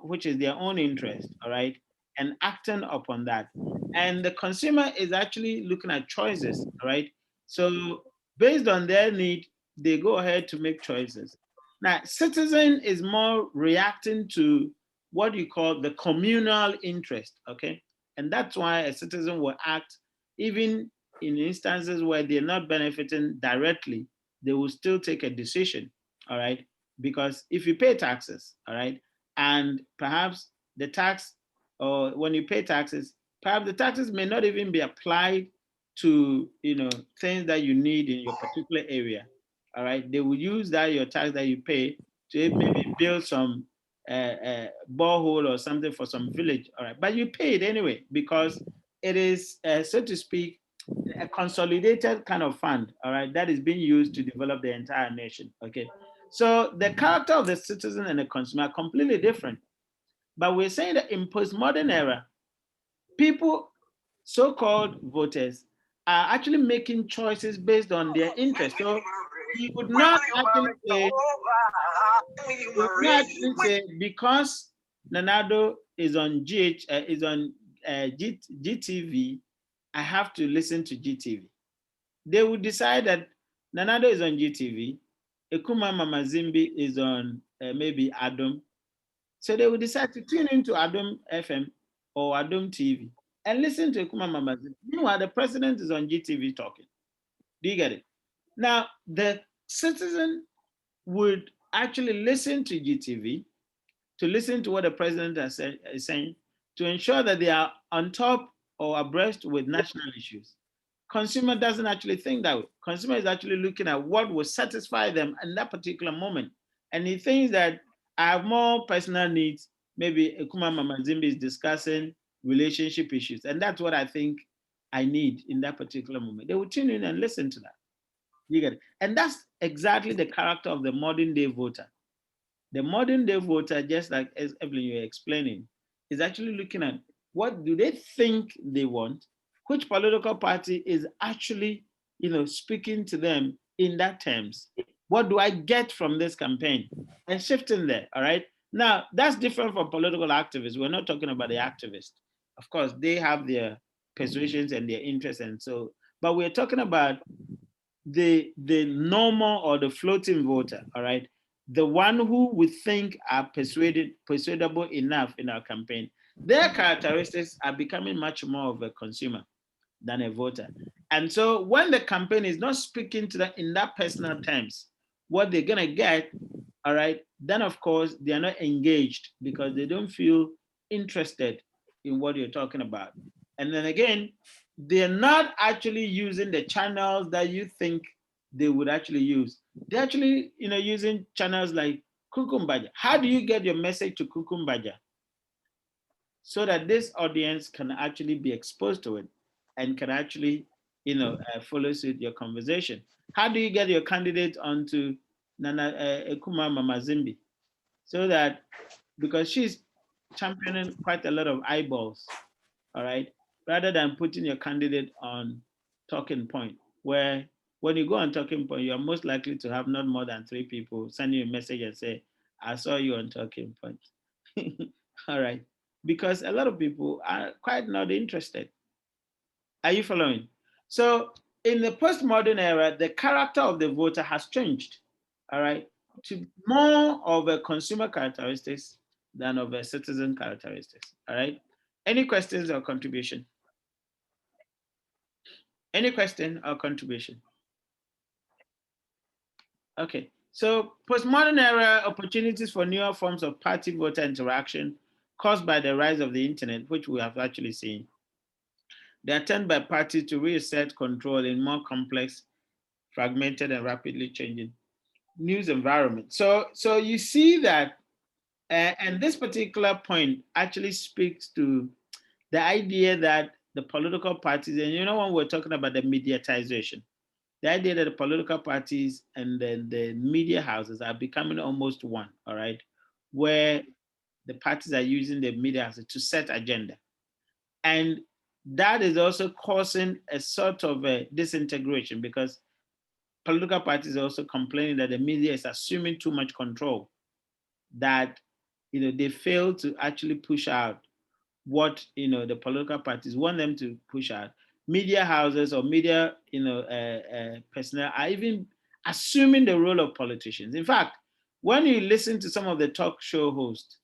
which is their own interest, all right, and acting upon that. And the consumer is actually looking at choices, all right. So based on their need, they go ahead to make choices. Now, citizen is more reacting to what you call the communal interest, okay? And that's why a citizen will act even in instances where they're not benefiting directly, they will still take a decision, all right? Because if you pay taxes, all right, and perhaps the tax, or when you pay taxes, perhaps the taxes may not even be applied to, things that you need in your particular area, all right? They will use that, your tax that you pay, to maybe build some borehole or something for some village, all right? But you pay it anyway because it is, so to speak, a consolidated kind of fund, all right, that is being used to develop the entire nation, okay? So the character of the citizen and the consumer are completely different. But we're saying that in postmodern era, people, so-called voters, are actually making choices based on their interest. So you would not actually say, because Nanado is on GTV, I have to listen to GTV. They would decide that Nanado is on GTV, Ekuma Mamazimbi is on maybe Adom. So they would decide to tune into Adom FM or Adom TV and listen to Ekuma Mamazimbi. Meanwhile, the president is on GTV talking. Do you get it? Now, the citizen would actually listen to GTV, to listen to what the president is saying, to ensure that they are on top or abreast with national issues. Consumer doesn't actually think that way. Consumer is actually looking at what will satisfy them in that particular moment. And he thinks that I have more personal needs. Maybe Ekuma Mamazimbi is discussing relationship issues. And that's what I think I need in that particular moment. They will tune in and listen to that. You get it? And that's exactly the character of the modern day voter. The modern day voter, just like as Evelyn you were explaining, is actually looking at what do they think they want, which political party is actually, speaking to them in that terms. What do I get from this campaign? And shifting there, all right? Now, that's different from political activists. We're not talking about the activists. Of course, they have their persuasions and their interests, and so, but we're talking about the normal or the floating voter, all right? The one who we think are persuadable enough in our campaign. Their characteristics are becoming much more of a consumer than a voter. And so when the campaign is not speaking to them in that personal terms, what they're gonna get, all right, then of course they are not engaged because they don't feel interested in what you're talking about. And then again, they're not actually using the channels that you think they would actually use. They're actually, using channels like Kukumbaja. How do you get your message to Kukumbaja? So that this audience can actually be exposed to it and can actually, follow suit your conversation. How do you get your candidate onto Ekuma Mamazimbi? So that, because she's championing quite a lot of eyeballs, all right, rather than putting your candidate on Talking Point, where when you go on Talking Point, you are most likely to have not more than 3 people send you a message and say, I saw you on Talking Point. All right, because a lot of people are quite not interested. Are you following? So in the postmodern era, the character of the voter has changed, all right, to more of a consumer characteristics than of a citizen characteristics, all right? Any questions or contribution? Any question or contribution? Okay, so postmodern era opportunities for newer forms of party voter interaction caused by the rise of the internet, which we have actually seen. The attempt by parties to reassert control in more complex, fragmented, and rapidly changing news environment. So you see that, and this particular point actually speaks to the idea that the political parties, and when we're talking about the mediatization, the idea that the political parties and then the media houses are becoming almost one, all right, where the parties are using the media houses to set agenda. And that is also causing a sort of a disintegration, because political parties are also complaining that the media is assuming too much control, that they fail to actually push out what the political parties want them to push out. Media houses or media personnel are even assuming the role of politicians. In fact, when you listen to some of the talk show hosts,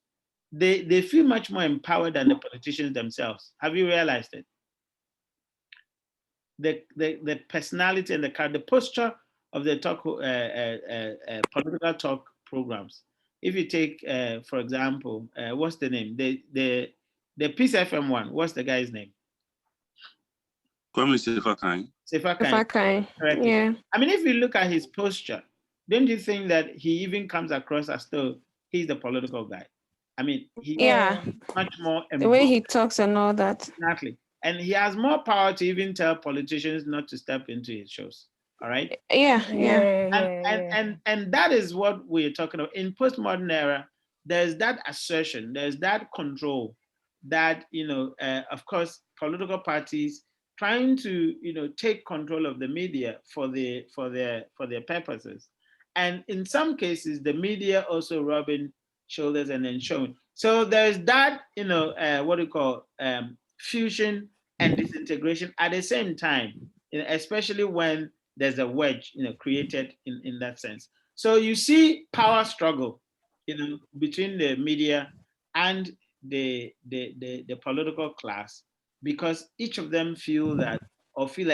they feel much more empowered than the politicians themselves. Have you realized it? The personality and the posture of the talk political talk programs. If you take, for example, what's the name? The Peace FM one. What's the guy's name? Sefakai. Sefakai. Yeah. I mean, if you look at his posture, don't you think that he even comes across as though he's the political guy? I mean, he's much more the way he talks and all that. Exactly. And he has more power to even tell politicians not to step into his shows. All right. And that is what we're talking about. In postmodern era, there's that assertion, there's that control that, of course, political parties trying to, take control of the media for their purposes. And in some cases, the media also rubbing shoulders and then showing. So there's that, what do you call fusion and disintegration at the same time, especially when there's a wedge, created in that sense. So you see power struggle, between the media and the political class, because each of them feel a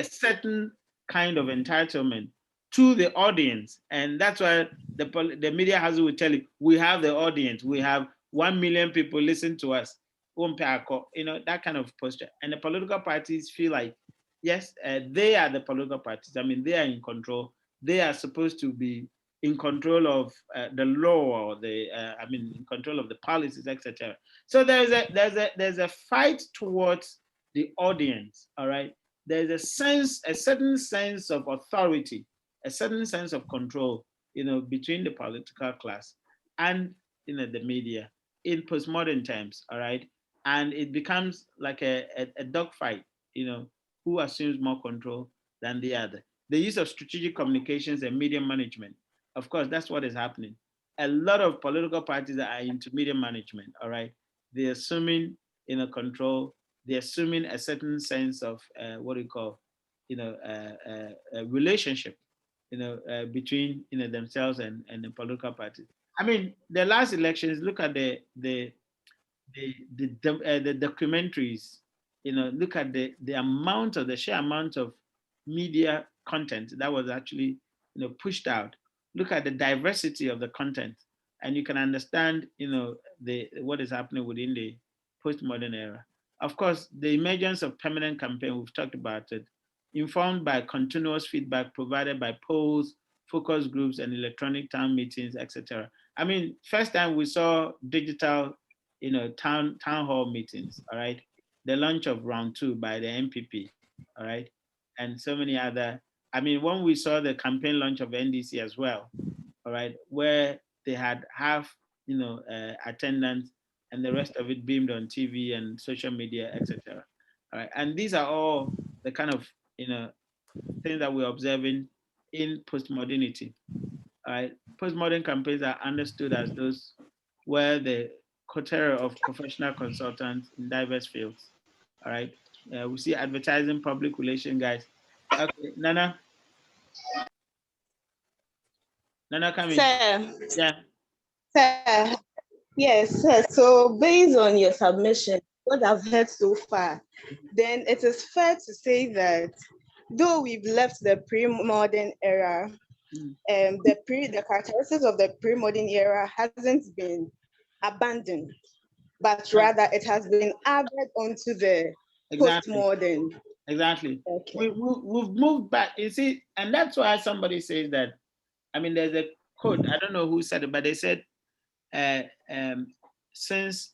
certain kind of entitlement to the audience. And that's why the media house will tell you, we have the audience, we have 1 million people listen to us, that kind of posture. And the political parties feel like, yes, they are the political parties. I mean, they are in control. They are supposed to be in control of the law, or in control of the policies, etc. So there's a fight towards the audience. All right. There's a certain sense of authority, a certain sense of control, between the political class and the media in postmodern times. All right. And it becomes like a dogfight, who assumes more control than the other. The use of strategic communications and media management. Of course, that's what is happening. A lot of political parties are into media management, all right? They're assuming, control. They're assuming a certain sense of what we call, a relationship, between, themselves and the political parties. I mean, the last elections, look at the documentaries, look at the sheer amount of media content that was actually, pushed out. Look at the diversity of the content, and you can understand, what is happening within the postmodern era. Of course, the emergence of permanent campaign, we've talked about it, informed by continuous feedback provided by polls, focus groups, and electronic town meetings, etc. I mean, first time we saw digital, town hall meetings, all right? The launch of round 2 by the MPP, all right? And so many other, I mean, when we saw the campaign launch of NDC as well, all right, where they had half, attendance and the rest of it beamed on TV and social media, etc. All right, and these are all the kind of, things that we're observing in postmodernity. All right, postmodern campaigns are understood as those where the quota of professional consultants in diverse fields. All right, we see advertising, public relation guys. Okay, Nana. Nana, come in. Sir. Yeah. Sir. Yes, sir. So based on your submission, what I've heard so far, then it is fair to say that though we've left the pre-modern era, the characteristics of the pre-modern era hasn't been abandoned, but rather it has been added onto the postmodern. Exactly. Okay. We've moved back, you see, and that's why somebody says that, I mean, there's a quote, I don't know who said it, but they said, since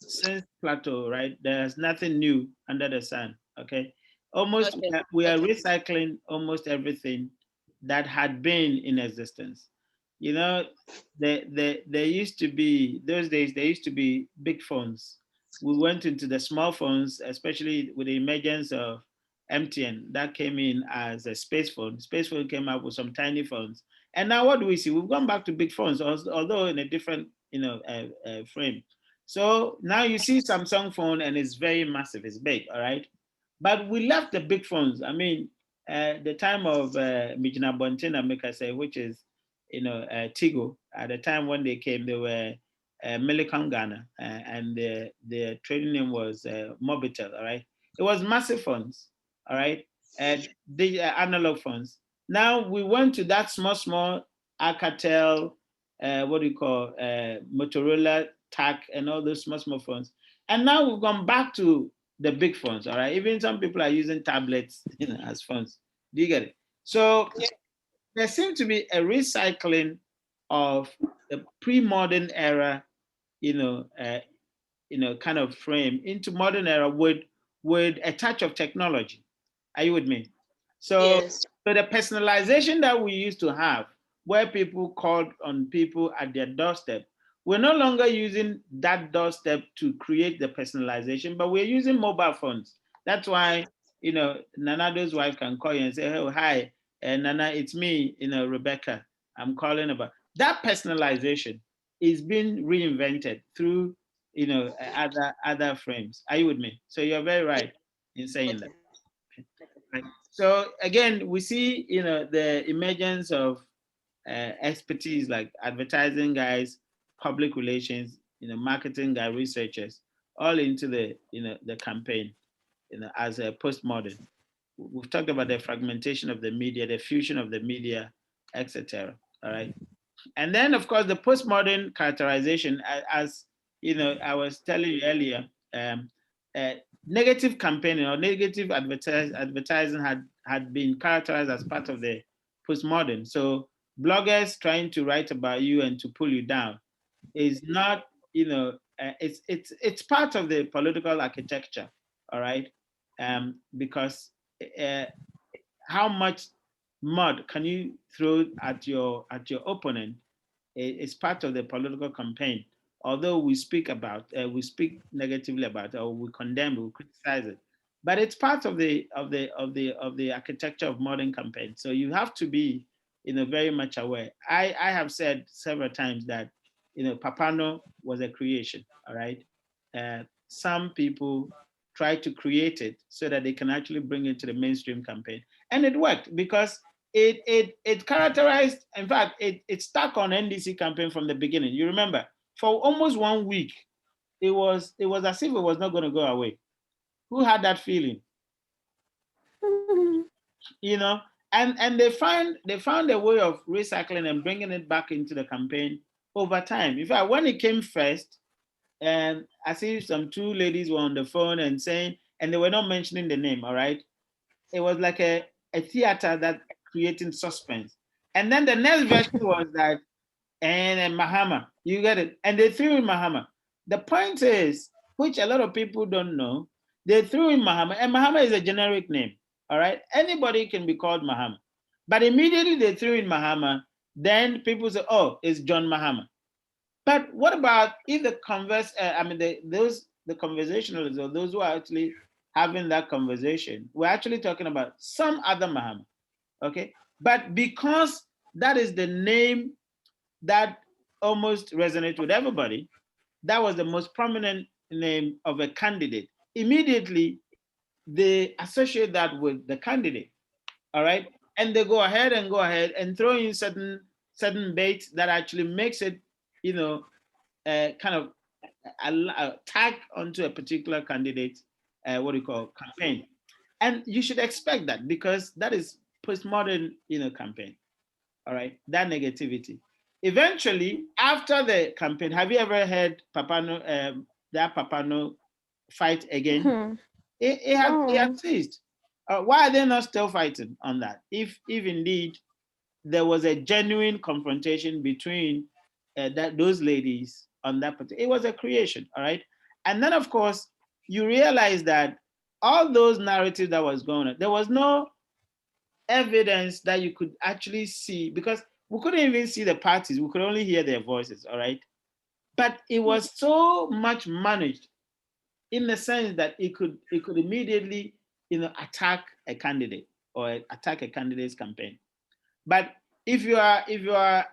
Plato, right, there's nothing new under the sun, okay? Almost, okay. We are recycling almost everything that had been in existence. You know, there used to be, those days, there used to be big phones, we went into the small phones, especially with the emergence of MTN that came in as a space phone. Space phone came up with some tiny phones. And now what do we see? We've gone back to big phones, although in a different frame. So now you see Samsung phone and it's very massive, it's big, all right? But we left the big phones. I mean, the time of Mijina Bontina, make I say, which is, Tigo, at the time when they came, they were Millicom Ghana, and the trading name was Mobitel, all right? It was massive phones, all right? And the analog phones. Now we went to that small Alcatel, Motorola, TAC, and all those small phones. And now we've gone back to the big phones, all right? Even some people are using tablets as phones. Do you get it? So there seems to be a recycling of the pre-modern era, kind of frame into modern era with a touch of technology. Are you with me? So, yes. So the personalization that we used to have, where people called on people at their doorstep, we're no longer using that doorstep to create the personalization, but we're using mobile phones. That's why, Nanado's wife can call you and say, "Oh, hi, Nana, it's me, Rebecca. I'm calling about." That personalization is being reinvented through, other frames. Are you with me? So you're very right in saying that. Right. So again, we see, the emergence of expertise like advertising guys, public relations, marketing guy, researchers, all into the campaign, as a postmodern. We've talked about the fragmentation of the media, the fusion of the media, etc. All right. And then, of course, the postmodern characterization, as I was telling you earlier, negative campaigning or negative advertising had been characterized as part of the postmodern. So bloggers trying to write about you and to pull you down is not, it's part of the political architecture, all right? Because how much mud can you throw at your opponent is part of the political campaign. Although we speak negatively about it, or we condemn, we criticize it, but it's part of the architecture of modern campaign. So you have to be, very much aware. I have said several times that, Papano was a creation. All right, some people try to create it so that they can actually bring it to the mainstream campaign, and it worked because it characterized, in fact, it stuck on NDC campaign from the beginning. You remember, for almost 1 week, it was as if it was not going to go away. Who had that feeling? And they found a way of recycling and bringing it back into the campaign over time. In fact, when it came first, and I see some two ladies were on the phone and saying, and they were not mentioning the name, all right? It was like a theater that creating suspense. And then the next version was that, and Mahama, you get it. And they threw in Mahama. The point is, which a lot of people don't know, they threw in Mahama, and Mahama is a generic name, all right? Anybody can be called Mahama. But immediately they threw in Mahama, then people say, oh, it's John Mahama. But what about if the conversationalists, or those who are actually having that conversation, we're actually talking about some other Mahama, okay? But because that is the name that almost resonates with everybody, that was the most prominent name of a candidate. Immediately, they associate that with the candidate, all right? And they go ahead and throw in certain baits that actually makes it, kind of a tag onto a particular candidate, campaign. And you should expect that because that is postmodern, campaign. All right, that negativity. Eventually, after the campaign, have you ever heard Papano, that Papano fight again? It had ceased. Why are they not still fighting on that? If indeed there was a genuine confrontation between those ladies on that particular, it was a creation, all right? And then, of course, you realize that all those narratives that was going on, there was no evidence that you could actually see, because we couldn't even see the parties, we could only hear their voices, all right? But it was so much managed in the sense that it could immediately, attack a candidate or attack a candidate's campaign. But if you are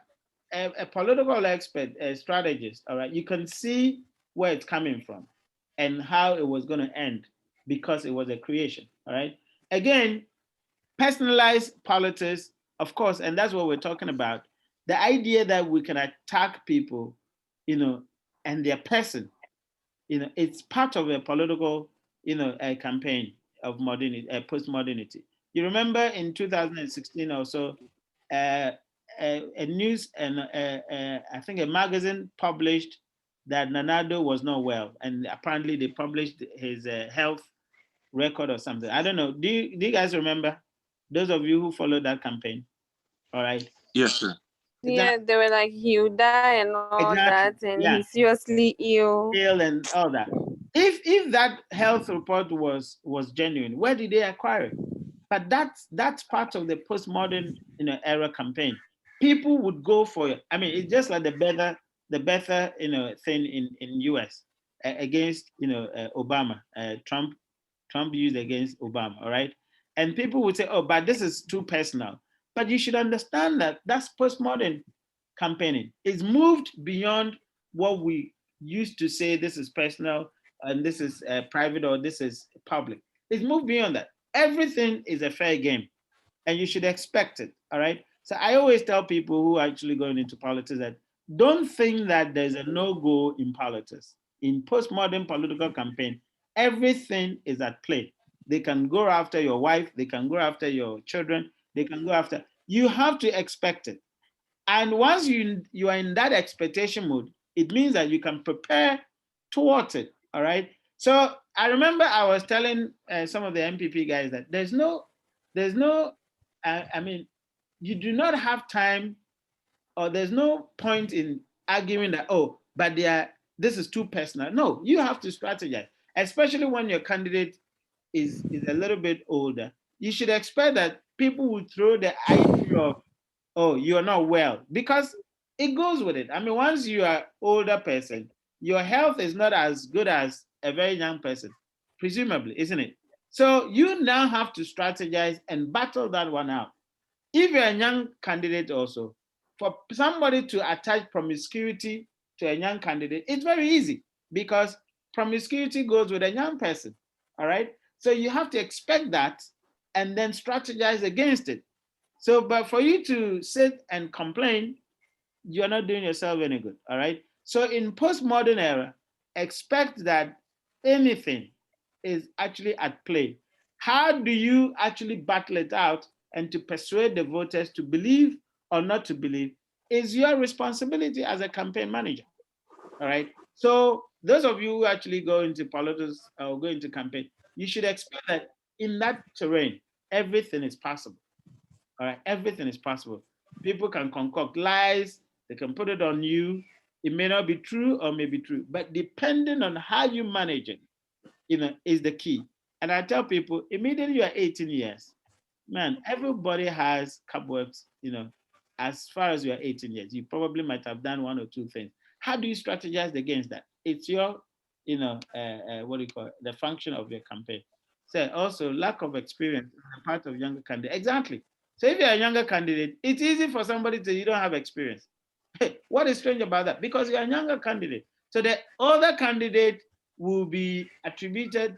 a political expert, a strategist, all right, you can see where it's coming from and how it was going to end because it was a creation, all right? Again, personalized politics, of course, and that's what we're talking about. The idea that we can attack people, and their person, it's part of a political, a campaign of modernity, post-modernity. You remember in 2016 or so, a news and I think a magazine published that Nanado was not well, and apparently they published his health record or something. I don't know. Do you guys remember? Those of you who followed that campaign, all right? Yes, sir. Yeah, they were like, he'll die and all that, and yeah. he's seriously ill. Ill and all that. If that health report was genuine, where did they acquire it? But that's part of the postmodern era campaign. People would go for it. I mean, it's just like the better thing in US against Obama. Trump used against Obama, all right? And people would say, oh, but this is too personal. But you should understand that that's postmodern campaigning. It's moved beyond what we used to say, this is personal and this is private or this is public. It's moved beyond that. Everything is a fair game and you should expect it, all right? So I always tell people who are actually going into politics that don't think that there's a no-go in politics. In postmodern political campaign, everything is at play. They can go after your wife, they can go after your children, they can go after, you have to expect it. And once you are in that expectation mode, it means that you can prepare towards it, all right? So I remember I was telling some of the MPP guys that there's no, I mean, you do not have time or there's no point in arguing that, oh, but this is too personal. No, you have to strategize, especially when your candidate is a little bit older. You should expect that people will throw the idea of, oh, you're not well, because it goes with it. I mean, once you are older person, your health is not as good as a very young person, presumably, isn't it? So you now have to strategize and battle that one out. If you're a young candidate also, for somebody to attach promiscuity to a young candidate, it's very easy because promiscuity goes with a young person, all right? So you have to expect that and then strategize against it. So, but for you to sit and complain, you're not doing yourself any good, all right? So in postmodern era, expect that anything is actually at play. How do you actually battle it out and to persuade the voters to believe or not to believe is your responsibility as a campaign manager, all right? So those of you who actually go into politics or go into campaign, you should expect that in that terrain, everything is possible. All right, everything is possible. People can concoct lies, they can put it on you. It may not be true or may be true, but depending on how you manage it, is the key. And I tell people, immediately you are 18 years, man, everybody has cobwebs, as far as you are 18 years, you probably might have done one or two things. How do you strategize against that? It's your, what do you call it, the function of your campaign. So also lack of experience on the part of younger candidates. Exactly. So if you're a younger candidate, it's easy for somebody to say you don't have experience. Hey, what is strange about that? Because you're a younger candidate. So the older candidate will be attributed,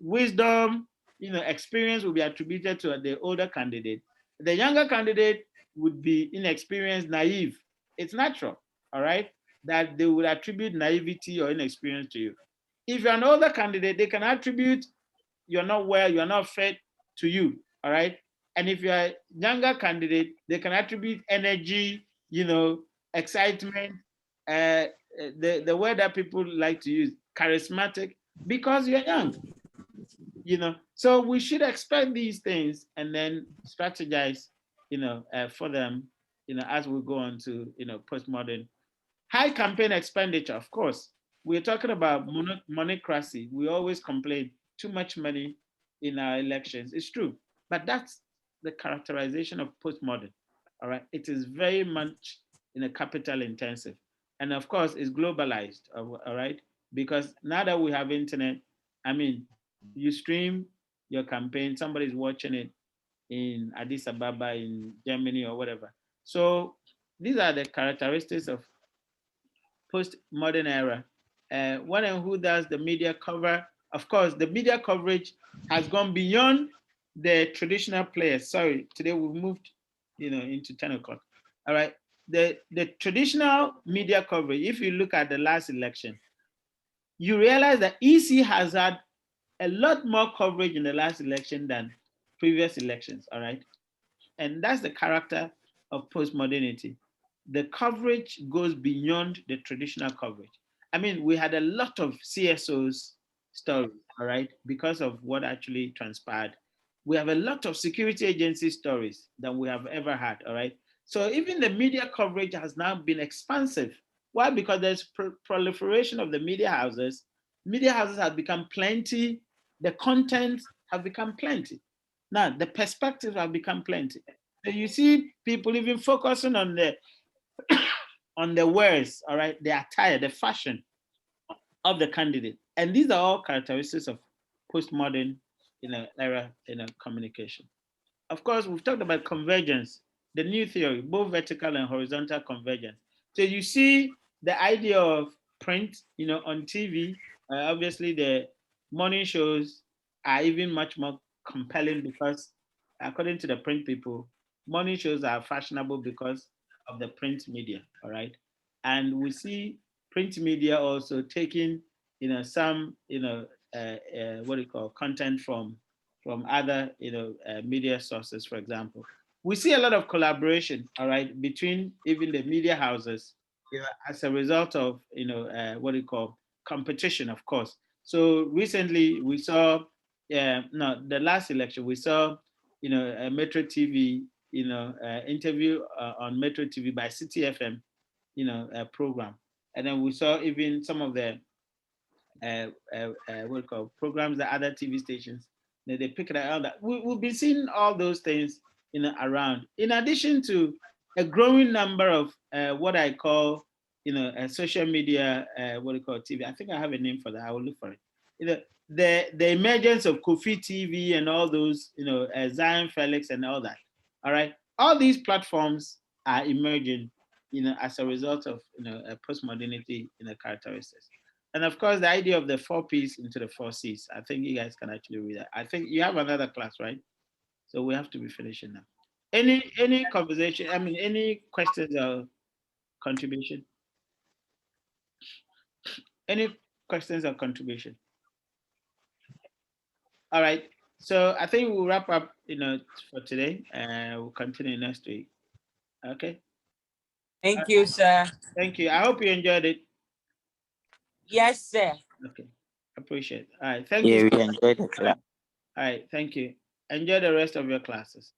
wisdom, experience will be attributed to the older candidate. The younger candidate would be inexperienced, naive. It's natural, all right, that they would attribute naivety or inexperience to you. If you're an older candidate, they can attribute you're not well, you're not fit to you, all right? And if you're a younger candidate, they can attribute energy, excitement, the word that people like to use, charismatic, because you're young, So we should expect these things and then strategize, for them, as we go on to, postmodern. High campaign expenditure, of course. We're talking about monocracy. We always complain too much money in our elections. It's true, but that's the characterization of postmodern. All right, it is very much capital intensive, and of course, it's globalized. All right, because now that we have internet, I mean, you stream your campaign, somebody's watching it in Addis Ababa, in Germany or whatever. So these are the characteristics of postmodern era. What and who does the media cover? Of course, the media coverage has gone beyond the traditional players. Sorry, today we've moved, into 10 o'clock. All right. The traditional media coverage, if you look at the last election, you realize that EC has had a lot more coverage in the last election than previous elections. All right. And that's the character of postmodernity. The coverage goes beyond the traditional coverage. I mean, we had a lot of CSOs stories, all right, because of what actually transpired. We have a lot of security agency stories than we have ever had, all right? So even the media coverage has now been expansive. Why? Because there's proliferation of the media houses. Media houses have become plenty. The content have become plenty. Now, the perspectives have become plenty. So you see people even focusing on the on the wears, all right, the attire, the fashion of the candidate. And these are all characteristics of postmodern era communication. Of course, we've talked about convergence, the new theory, both vertical and horizontal convergence. So you see the idea of print, on TV. Obviously, the morning shows are even much more compelling because, according to the print people, morning shows are fashionable because of the print media. All right, and we see print media also taking, some, what do you call, content from other, media sources, for example. We see a lot of collaboration, all right, between even the media houses, as a result of, what do you call, competition, of course. So recently we saw, no, the last election, we saw, a Metro TV, interview on Metro TV by City FM, a program. And then we saw even some of the what do you call, programs that other TV stations, they pick it out. That we've been seeing all those things, around. In addition to a growing number of what I call, social media, what do you call, TV. I think I have a name for that. I will look for it. The emergence of Kofi TV and all those, Zion Felix and all that. All right, all these platforms are emerging, as a result of, postmodernity, characteristics. And of course, the idea of the 4 Ps into the 4 Cs. I think you guys can actually read that. I think you have another class, right? So we have to be finishing now. Any conversation? I mean, any questions or contribution? Any questions or contribution? All right. So I think we'll wrap up, for today, and we'll continue next week. Okay. Thank you, sir. Thank you. I hope you enjoyed it. Yes, sir. Okay. Appreciate it. All right. Thank you. Yeah, we enjoyed it. All right. Thank you. Enjoy the rest of your classes.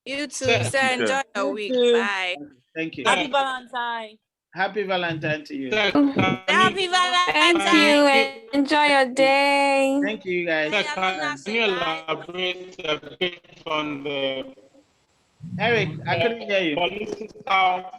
You too, sir. Enjoy your week. Bye. Thank you. Happy Valentine. Happy Valentine to you. Happy Valentine. Thank you. Enjoy your day. Thank you, guys. Can you elaborate a bit on the Eric, I couldn't hear you. political